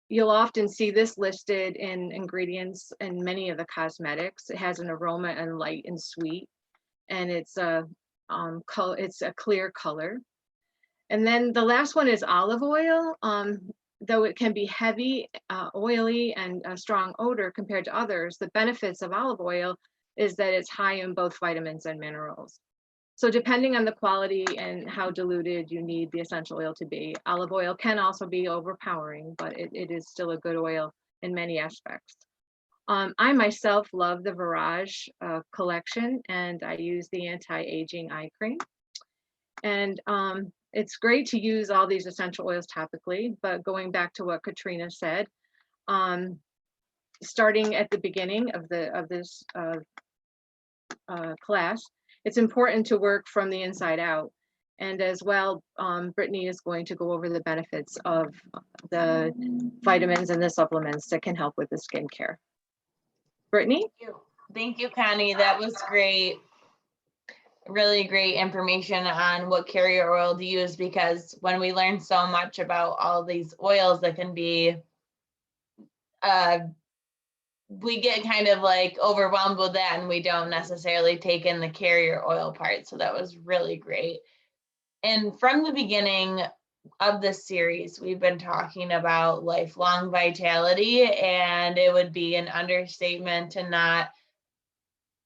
You'll often see this listed in ingredients in many of the cosmetics. It has an aroma and light and sweet, and it's a clear color. And then the last one is olive oil. Though it can be heavy, oily, and a strong odor compared to others, the benefits of olive oil is that it's high in both vitamins and minerals. So depending on the quality and how diluted you need the essential oil to be, olive oil can also be overpowering, but it is still a good oil in many aspects. I myself love the Virage collection, and I use the anti-aging eye cream. And it's great to use all these essential oils topically, but going back to what Katrina said, starting at the beginning of this class, it's important to work from the inside out. And as well, Brittany is going to go over the benefits of the vitamins and the supplements that can help with the skincare. Brittany? Thank you, Connie. That was great. Really great information on what carrier oil to use, because when we learn so much about all these oils that can be, we get kind of like overwhelmed with that, and we don't necessarily take in the carrier oil part. So that was really great. And from the beginning of this series, we've been talking about lifelong vitality, and it would be an understatement to not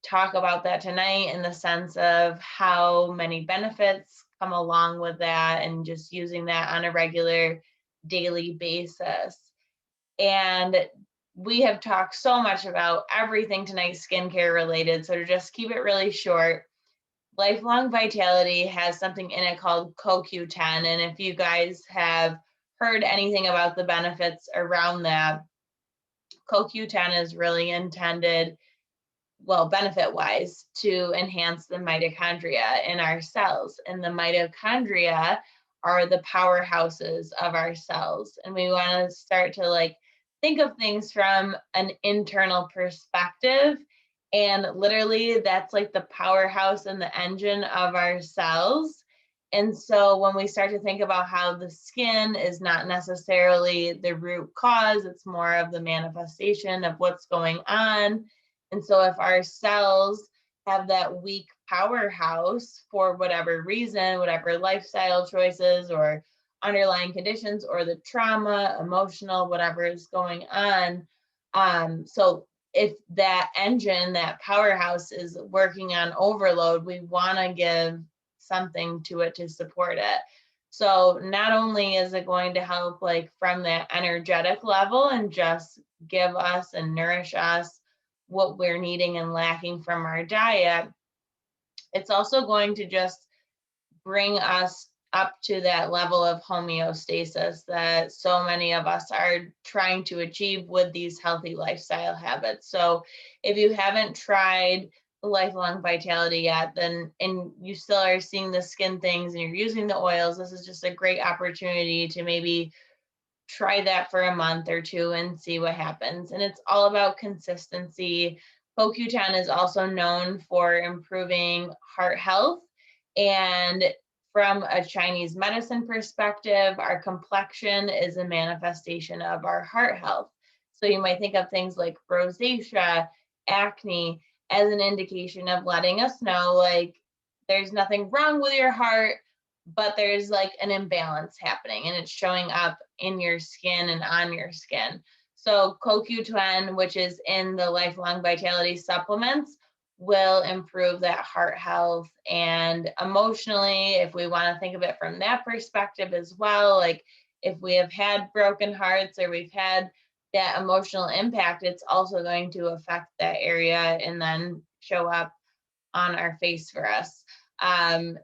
talk about that tonight, in the sense of how many benefits come along with that, and just using that on a regular daily basis. And we have talked so much about everything tonight skincare related, so to just keep it really short, lifelong vitality has something in it called CoQ10. And if you guys have heard anything about the benefits around that, CoQ10 is really intended, well, benefit wise, to enhance the mitochondria in our cells. And the mitochondria are the powerhouses of our cells. And we want to start to like think of things from an internal perspective. And literally, that's like the powerhouse and the engine of our cells. And so when we start to think about how the skin is not necessarily the root cause, it's more of the manifestation of what's going on. And so if our cells have that weak powerhouse for whatever reason, whatever lifestyle choices or underlying conditions or the trauma, emotional, whatever is going on. So if that engine, that powerhouse is working on overload, we want to give something to it to support it. So not only is it going to help like from that energetic level and just give us and nourish us what we're needing and lacking from our diet, it's also going to just bring us up to that level of homeostasis that so many of us are trying to achieve with these healthy lifestyle habits. So if you haven't tried the lifelong vitality yet, then, and you still are seeing the skin things and you're using the oils, this is just a great opportunity to maybe try that for a month or two and see what happens. And it's all about consistency. CoQ10 is also known for improving heart health. And from a Chinese medicine perspective, our complexion is a manifestation of our heart health. So you might think of things like rosacea, acne as an indication of letting us know like there's nothing wrong with your heart, but there's like an imbalance happening and it's showing up in your skin and on your skin. So CoQ10, which is in the lifelong vitality supplements, will improve that heart health. And emotionally, if we want to think of it from that perspective as well, like if we have had broken hearts or we've had that emotional impact, it's also going to affect that area and then show up on our face for us. And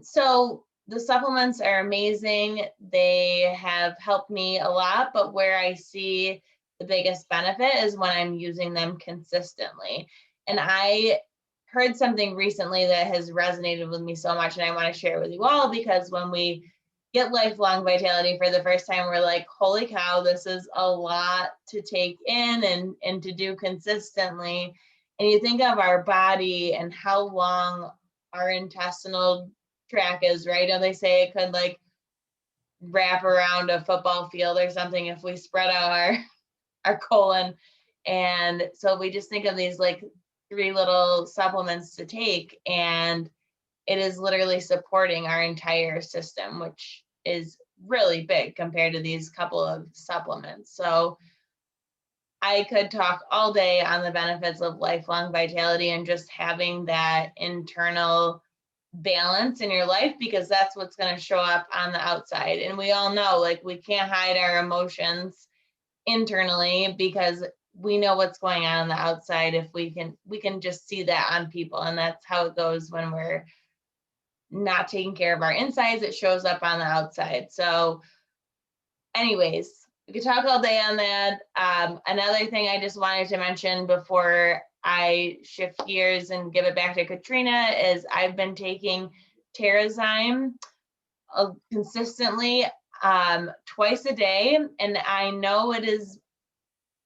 so the supplements are amazing. They have helped me a lot, but where I see the biggest benefit is when I'm using them consistently. And I heard something recently that has resonated with me so much, and I want to share it with you all, because when we get lifelong vitality for the first time, we're like, holy cow, this is a lot to take in and to do consistently. And you think of our body and how long our intestinal tract is, right? And they say it could like wrap around a football field or something if we spread out our colon. And so we just think of these like 3 little supplements to take, and it is literally supporting our entire system, which is really big compared to these couple of supplements. So I could talk all day on the benefits of lifelong vitality and just having that internal balance in your life, because that's what's going to show up on the outside. And we all know, like, we can't hide our emotions internally, because we know what's going on the outside if we can just see that on people. And that's how it goes when we're not taking care of our insides. It shows up on the outside. So anyways, we could talk all day on that. Another thing I just wanted to mention before I shift gears and give it back to Katrina is I've been taking Terrazyme consistently twice a day. And I know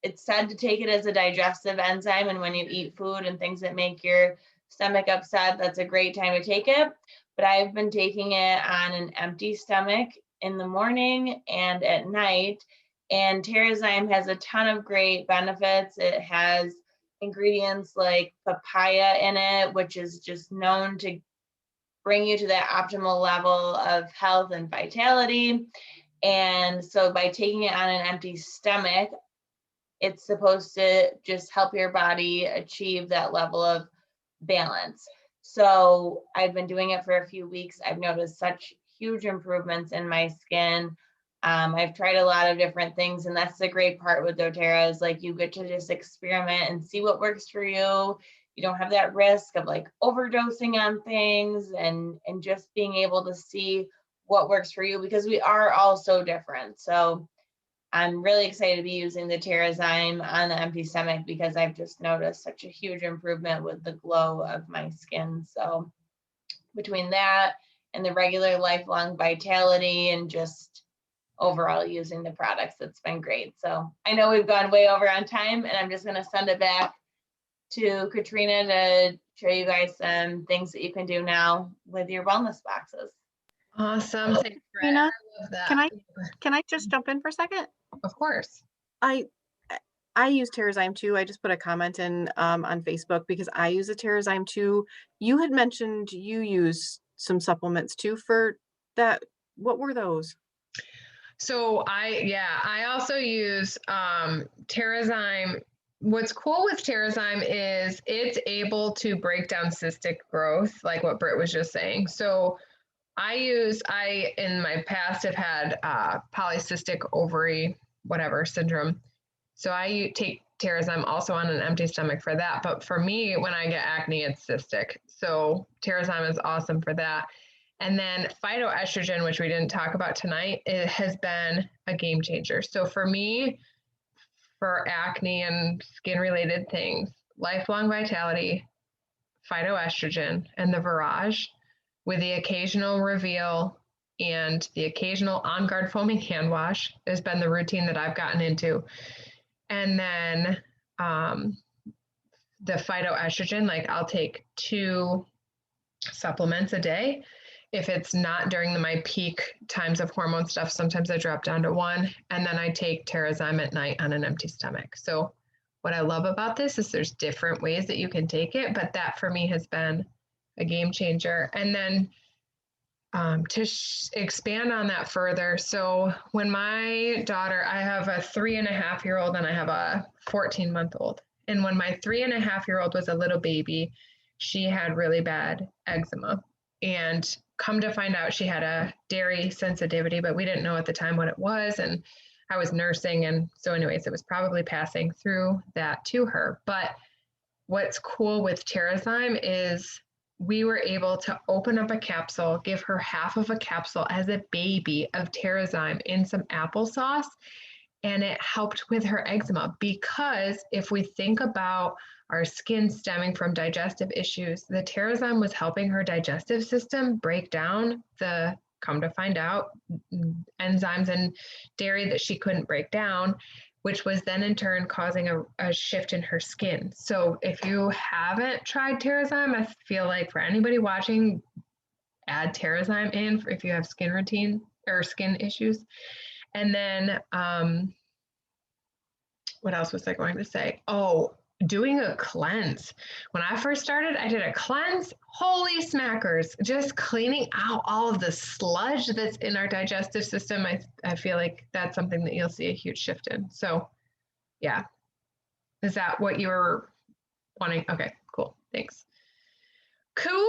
it's said to take it as a digestive enzyme. And when you eat food and things that make your stomach upset, that's a great time to take it. But I've been taking it on an empty stomach in the morning and at night. And Terrazyme has a ton of great benefits. It has ingredients like papaya in it, which is just known to bring you to that optimal level of health and vitality. And so by taking it on an empty stomach, it's supposed to just help your body achieve that level of balance. So I've been doing it for a few weeks. I've noticed such huge improvements in my skin. I've tried a lot of different things, and that's the great part with doTERRA is like you get to just experiment and see what works for you. You don't have that risk of like overdosing on things and just being able to see what works for you, because we are all so different. So I'm really excited to be using the Terrazyme on the empty stomach because I've just noticed such a huge improvement with the glow of my skin. So between that and the regular lifelong vitality and just overall using the products, it's been great. So I know we've gone way over on time, and I'm just going to send it back to Katrina to show you guys some things that you can do now with your wellness boxes. Awesome. Thanks, Brett. Katrina, I love that. can I just jump in for a second? Of course. I use Terrazyme too. I just put a comment in on Facebook because I use a Terrazyme too. You had mentioned you use some supplements too for that. What were those? So I also use Terrazyme. What's cool with Terrazyme is it's able to break down cystic growth, like what Britt was just saying. So I in my past have had polycystic ovary whatever syndrome. So I take Terrazyme also on an empty stomach for that. But for me, when I get acne, it's cystic. So Terrazyme is awesome for that. And then phytoestrogen, which we didn't talk about tonight, it has been a game changer. So for me, for acne and skin related things, lifelong vitality, phytoestrogen, and the Virage with the occasional reveal and the occasional On Guard foaming hand wash has been the routine that I've gotten into. And then the phytoestrogen, like I'll take 2 supplements a day. If it's not during my peak times of hormone stuff, sometimes I drop down to 1, and then I take Terrazyme at night on an empty stomach. So what I love about this is there's different ways that you can take it, but that for me has been a game changer. And then to expand on that further, so when my daughter, I have a 3.5-year-old and I have a 14-month-old. And when my 3.5-year-old was a little baby, she had really bad eczema. And come to find out, she had a dairy sensitivity, but we didn't know at the time what it was. And I was nursing. And so anyways, it was probably passing through that to her. But what's cool with Terrazyme is we were able to open up a capsule, give her half of a capsule as a baby of Terrazyme in some applesauce. And it helped with her eczema, because if we think about our skin stemming from digestive issues, the Terrazyme was helping her digestive system break down the, come to find out, enzymes in dairy that she couldn't break down, which was then in turn causing a shift in her skin. So if you haven't tried Terrazyme, I feel like for anybody watching, add Terrazyme in if you have skin routine or skin issues. And then what else was I going to say? Oh, doing a cleanse. When I first started, I did a cleanse. Holy smackers, just cleaning out all of the sludge that's in our digestive system. I feel like that's something that you'll see a huge shift in. So yeah. Is that what you were wanting? Okay, cool. Thanks. Cool.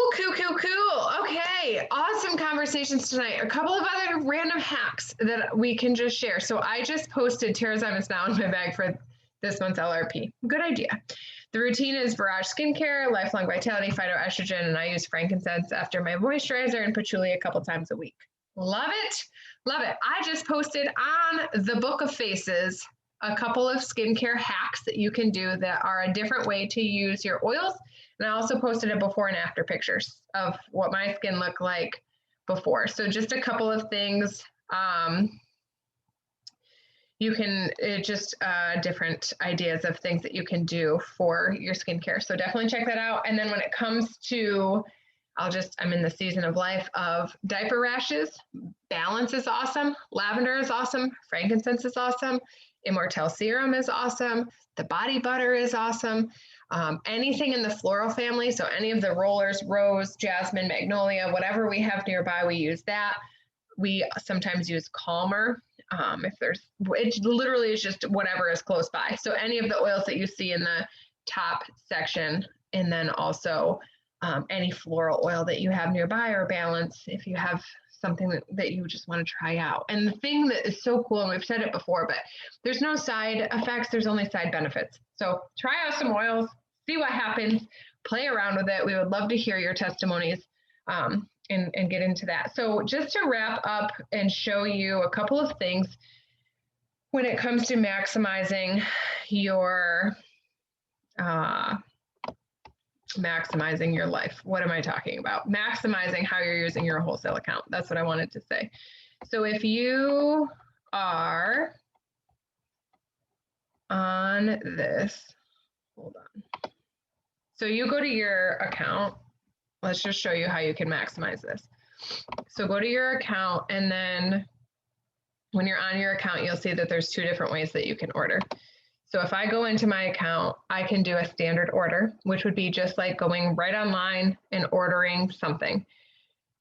Okay, awesome conversations tonight. A couple of other random hacks that we can just share. So I just posted Terrazyme is now in my bag for this month's LRP. Good idea. The routine is Barrage Skincare, Lifelong Vitality, Phytoestrogen, and I use frankincense after my moisturizer and patchouli a couple times a week. Love it. Love it. I just posted on the Book of Faces a couple of skincare hacks that you can do that are a different way to use your oils. And I also posted a before and after pictures of what my skin looked like before. So just a couple of things. You can just different ideas of things that you can do for your skincare. So definitely check that out. And then when it comes to, I'm in the season of life of diaper rashes. Balance is awesome. Lavender is awesome. Frankincense is awesome. Immortelle Serum is awesome. The body butter is awesome. Anything in the floral family. So any of the rollers, rose, jasmine, magnolia, whatever we have nearby, we use that. We sometimes use Calmer. It literally is just whatever is close by. So any of the oils that you see in the top section, and then also any floral oil that you have nearby, or Balance if you have something that you just want to try out. And the thing that is so cool, and we've said it before, but there's no side effects, there's only side benefits. So try out some oils, see what happens, play around with it. We would love to hear your testimonies and get into that. So just to wrap up and show you a couple of things when it comes to maximizing your life. What am I talking about? Maximizing how you're using your wholesale account. That's what I wanted to say. So if you are on this, hold on. So you go to your account. Let's just show you how you can maximize this. So go to your account, and then when you're on your account, you'll see that there's two different ways that you can order. So if I go into my account, I can do a standard order, which would be just like going right online and ordering something.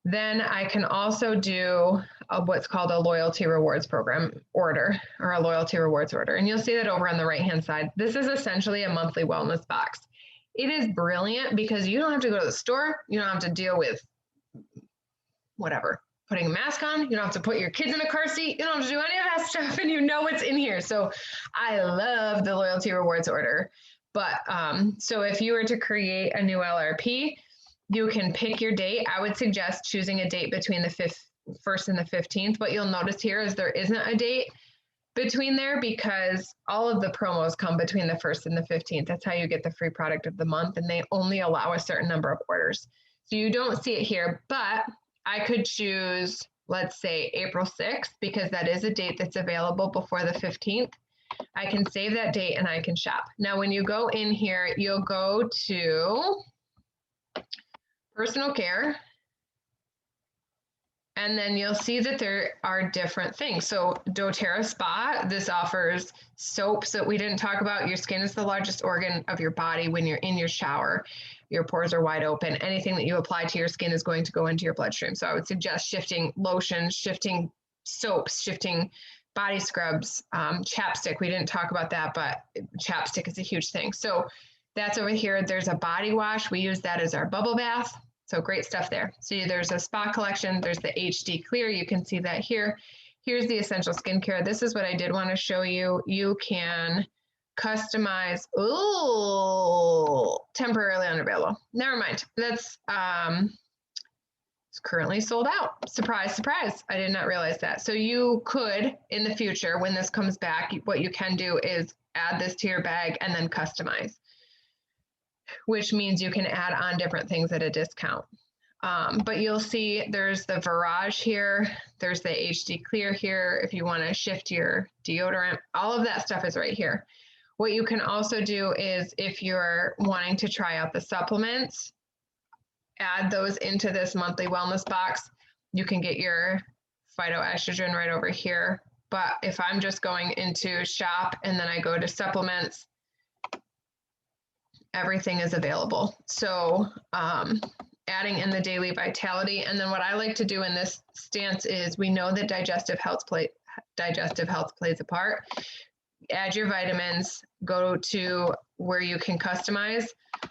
Then I can also do what's called a loyalty rewards program order, or a loyalty rewards order. And you'll see that over on the right-hand side. This is essentially a monthly wellness box. It is brilliant because you don't have to go to the store. You don't have to deal with whatever, putting a mask on. You don't have to put your kids in a car seat. You don't have to do any of that stuff, and you know what's in here. So I love the loyalty rewards order. But so if you were to create a new LRP, you can pick your date. I would suggest choosing a date between the 1st and the 15th. What you'll notice here is there isn't a date between there because all of the promos come between the 1st and the 15th. That's how you get the free product of the month, and they only allow a certain number of orders. So you don't see it here, but I could choose, let's say, April 6th, because that is a date that's available before the 15th. I can save that date and I can shop. Now, when you go in here, you'll go to personal care, and then you'll see that there are different things. So doTERRA Spa, this offers soaps that we didn't talk about. Your skin is the largest organ of your body. When you're in your shower, your pores are wide open. Anything that you apply to your skin is going to go into your bloodstream. So I would suggest shifting lotions, shifting soaps, shifting body scrubs, chapstick. We didn't talk about that, but chapstick is a huge thing. So that's over here. There's a body wash. We use that as our bubble bath. So great stuff there. So there's a spa collection. There's the HD Clear. You can see that here. Here's the essential skincare. This is what I did want to show you. You can customize. Oh, temporarily unavailable. Never mind. That's it's currently sold out. Surprise, surprise. I did not realize that. So you could, in the future, when this comes back, what you can do is add this to your bag and then customize, which means you can add on different things at a discount. But you'll see there's the Virage here. There's the HD Clear here. If you want to shift your deodorant, all of that stuff is right here. What you can also do is if you're wanting to try out the supplements, add those into this monthly wellness box. You can get your phytoestrogen right over here. But if I'm just going into shop and then I go to supplements, everything is available. So adding in the daily vitality. And then what I like to do in this stance is we know that digestive health plays a part. Add your vitamins, go to where you can customize,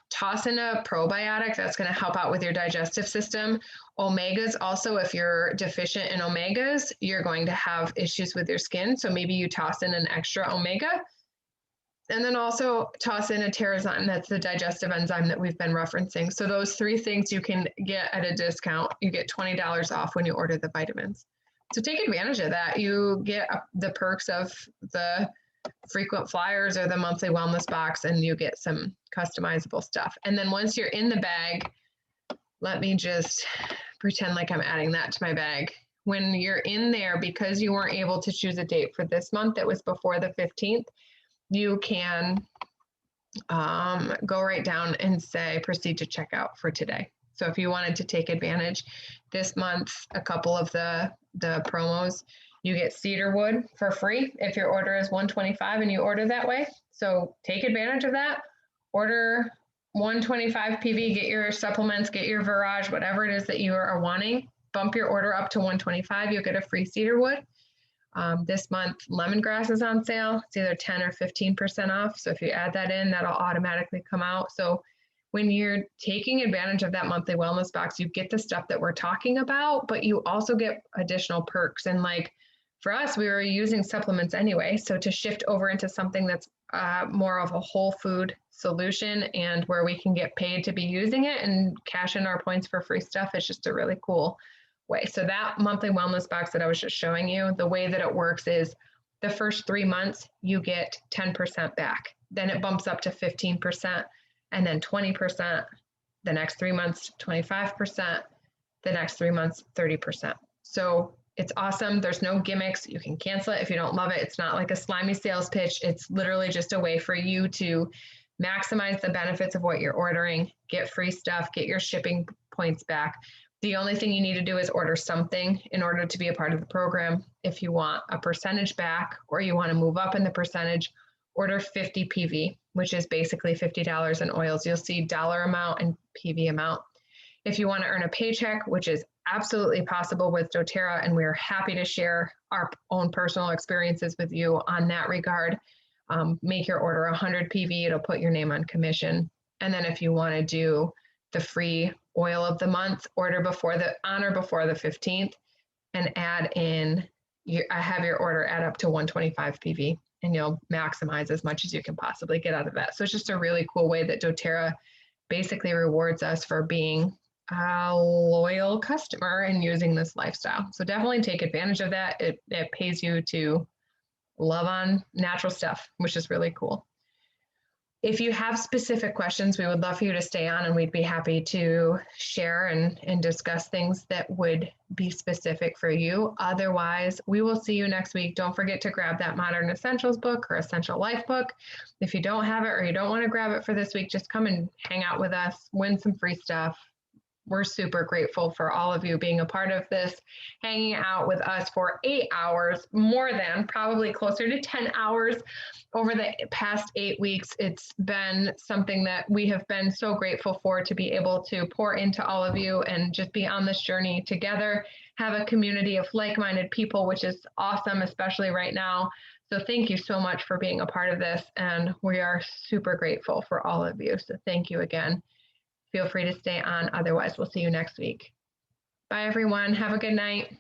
toss in a probiotic that's going to help out with your digestive system. Omegas also, if you're deficient in omegas, you're going to have issues with your skin. So maybe you toss in an extra omega And then also toss in a Terrazyme. That's the digestive enzyme that we've been referencing. So those 3 things you can get at a discount. You get $20 off when you order the vitamins. So take advantage of that. You get the perks of the frequent flyers or the monthly wellness box, and you get some customizable stuff. And then once you're in the bag, let me just pretend like I'm adding that to my bag. When you're in there, because you weren't able to choose a date for this month that was before the 15th, you can go right down and say proceed to checkout for today. So if you wanted to take advantage this month, a couple of the promos, you get cedarwood for free if your order is $125 and you order that way. So take advantage of that. Order 125 PV, get your supplements, get your Virage, whatever it is that you are wanting. Bump your order up to 125, you'll get a free cedarwood. This month, lemongrass is on sale. It's either 10 or 15% off. So if you add that in, that'll automatically come out. So when you're taking advantage of that monthly wellness box, you get the stuff that we're talking about, but you also get additional perks. And like for us, we were using supplements anyway. So to shift over into something that's more of a whole food solution and where we can get paid to be using it and cash in our points for free stuff, is just a really cool way. So that monthly wellness box that I was just showing you, the way that it works is the first 3 months, you get 10% back. Then it bumps up to 15% and then 20%. The next 3 months, 25%. The next 3 months, 30%. So it's awesome. There's no gimmicks. You can cancel it if you don't love it. It's not like a slimy sales pitch. It's literally just a way for you to maximize the benefits of what you're ordering, get free stuff, get your shipping points back. The only thing you need to do is order something in order to be a part of the program. If you want a percentage back or you want to move up in the percentage, order 50 PV, which is basically $50 in oils. You'll see dollar amount and PV amount. If you want to earn a paycheck, which is absolutely possible with doTERRA, and we're happy to share our own personal experiences with you on that regard, make your order 100 PV, it'll put your name on commission. And then if you want to do the free oil of the month, order before the 15th and add in, have your order add up to 125 PV, and you'll maximize as much as you can possibly get out of that. So it's just a really cool way that doTERRA basically rewards us for being a loyal customer and using this lifestyle. So definitely take advantage of that. It pays you to love on natural stuff, which is really cool. If you have specific questions, we would love for you to stay on and we'd be happy to share and discuss things that would be specific for you. Otherwise, we will see you next week. Don't forget to grab that Modern Essentials book or Essential Life book. If you don't have it or you don't want to grab it for this week, just come and hang out with us, win some free stuff. We're super grateful for all of you being a part of this, hanging out with us for 8 hours, more than probably closer to 10 hours over the past 8 weeks. It's been something that we have been so grateful for, to be able to pour into all of you and just be on this journey together, have a community of like-minded people, which is awesome, especially right now. So thank you so much for being a part of this, and we are super grateful for all of you. So thank you again. Feel free to stay on. Otherwise, we'll see you next week. Bye, everyone. Have a good night.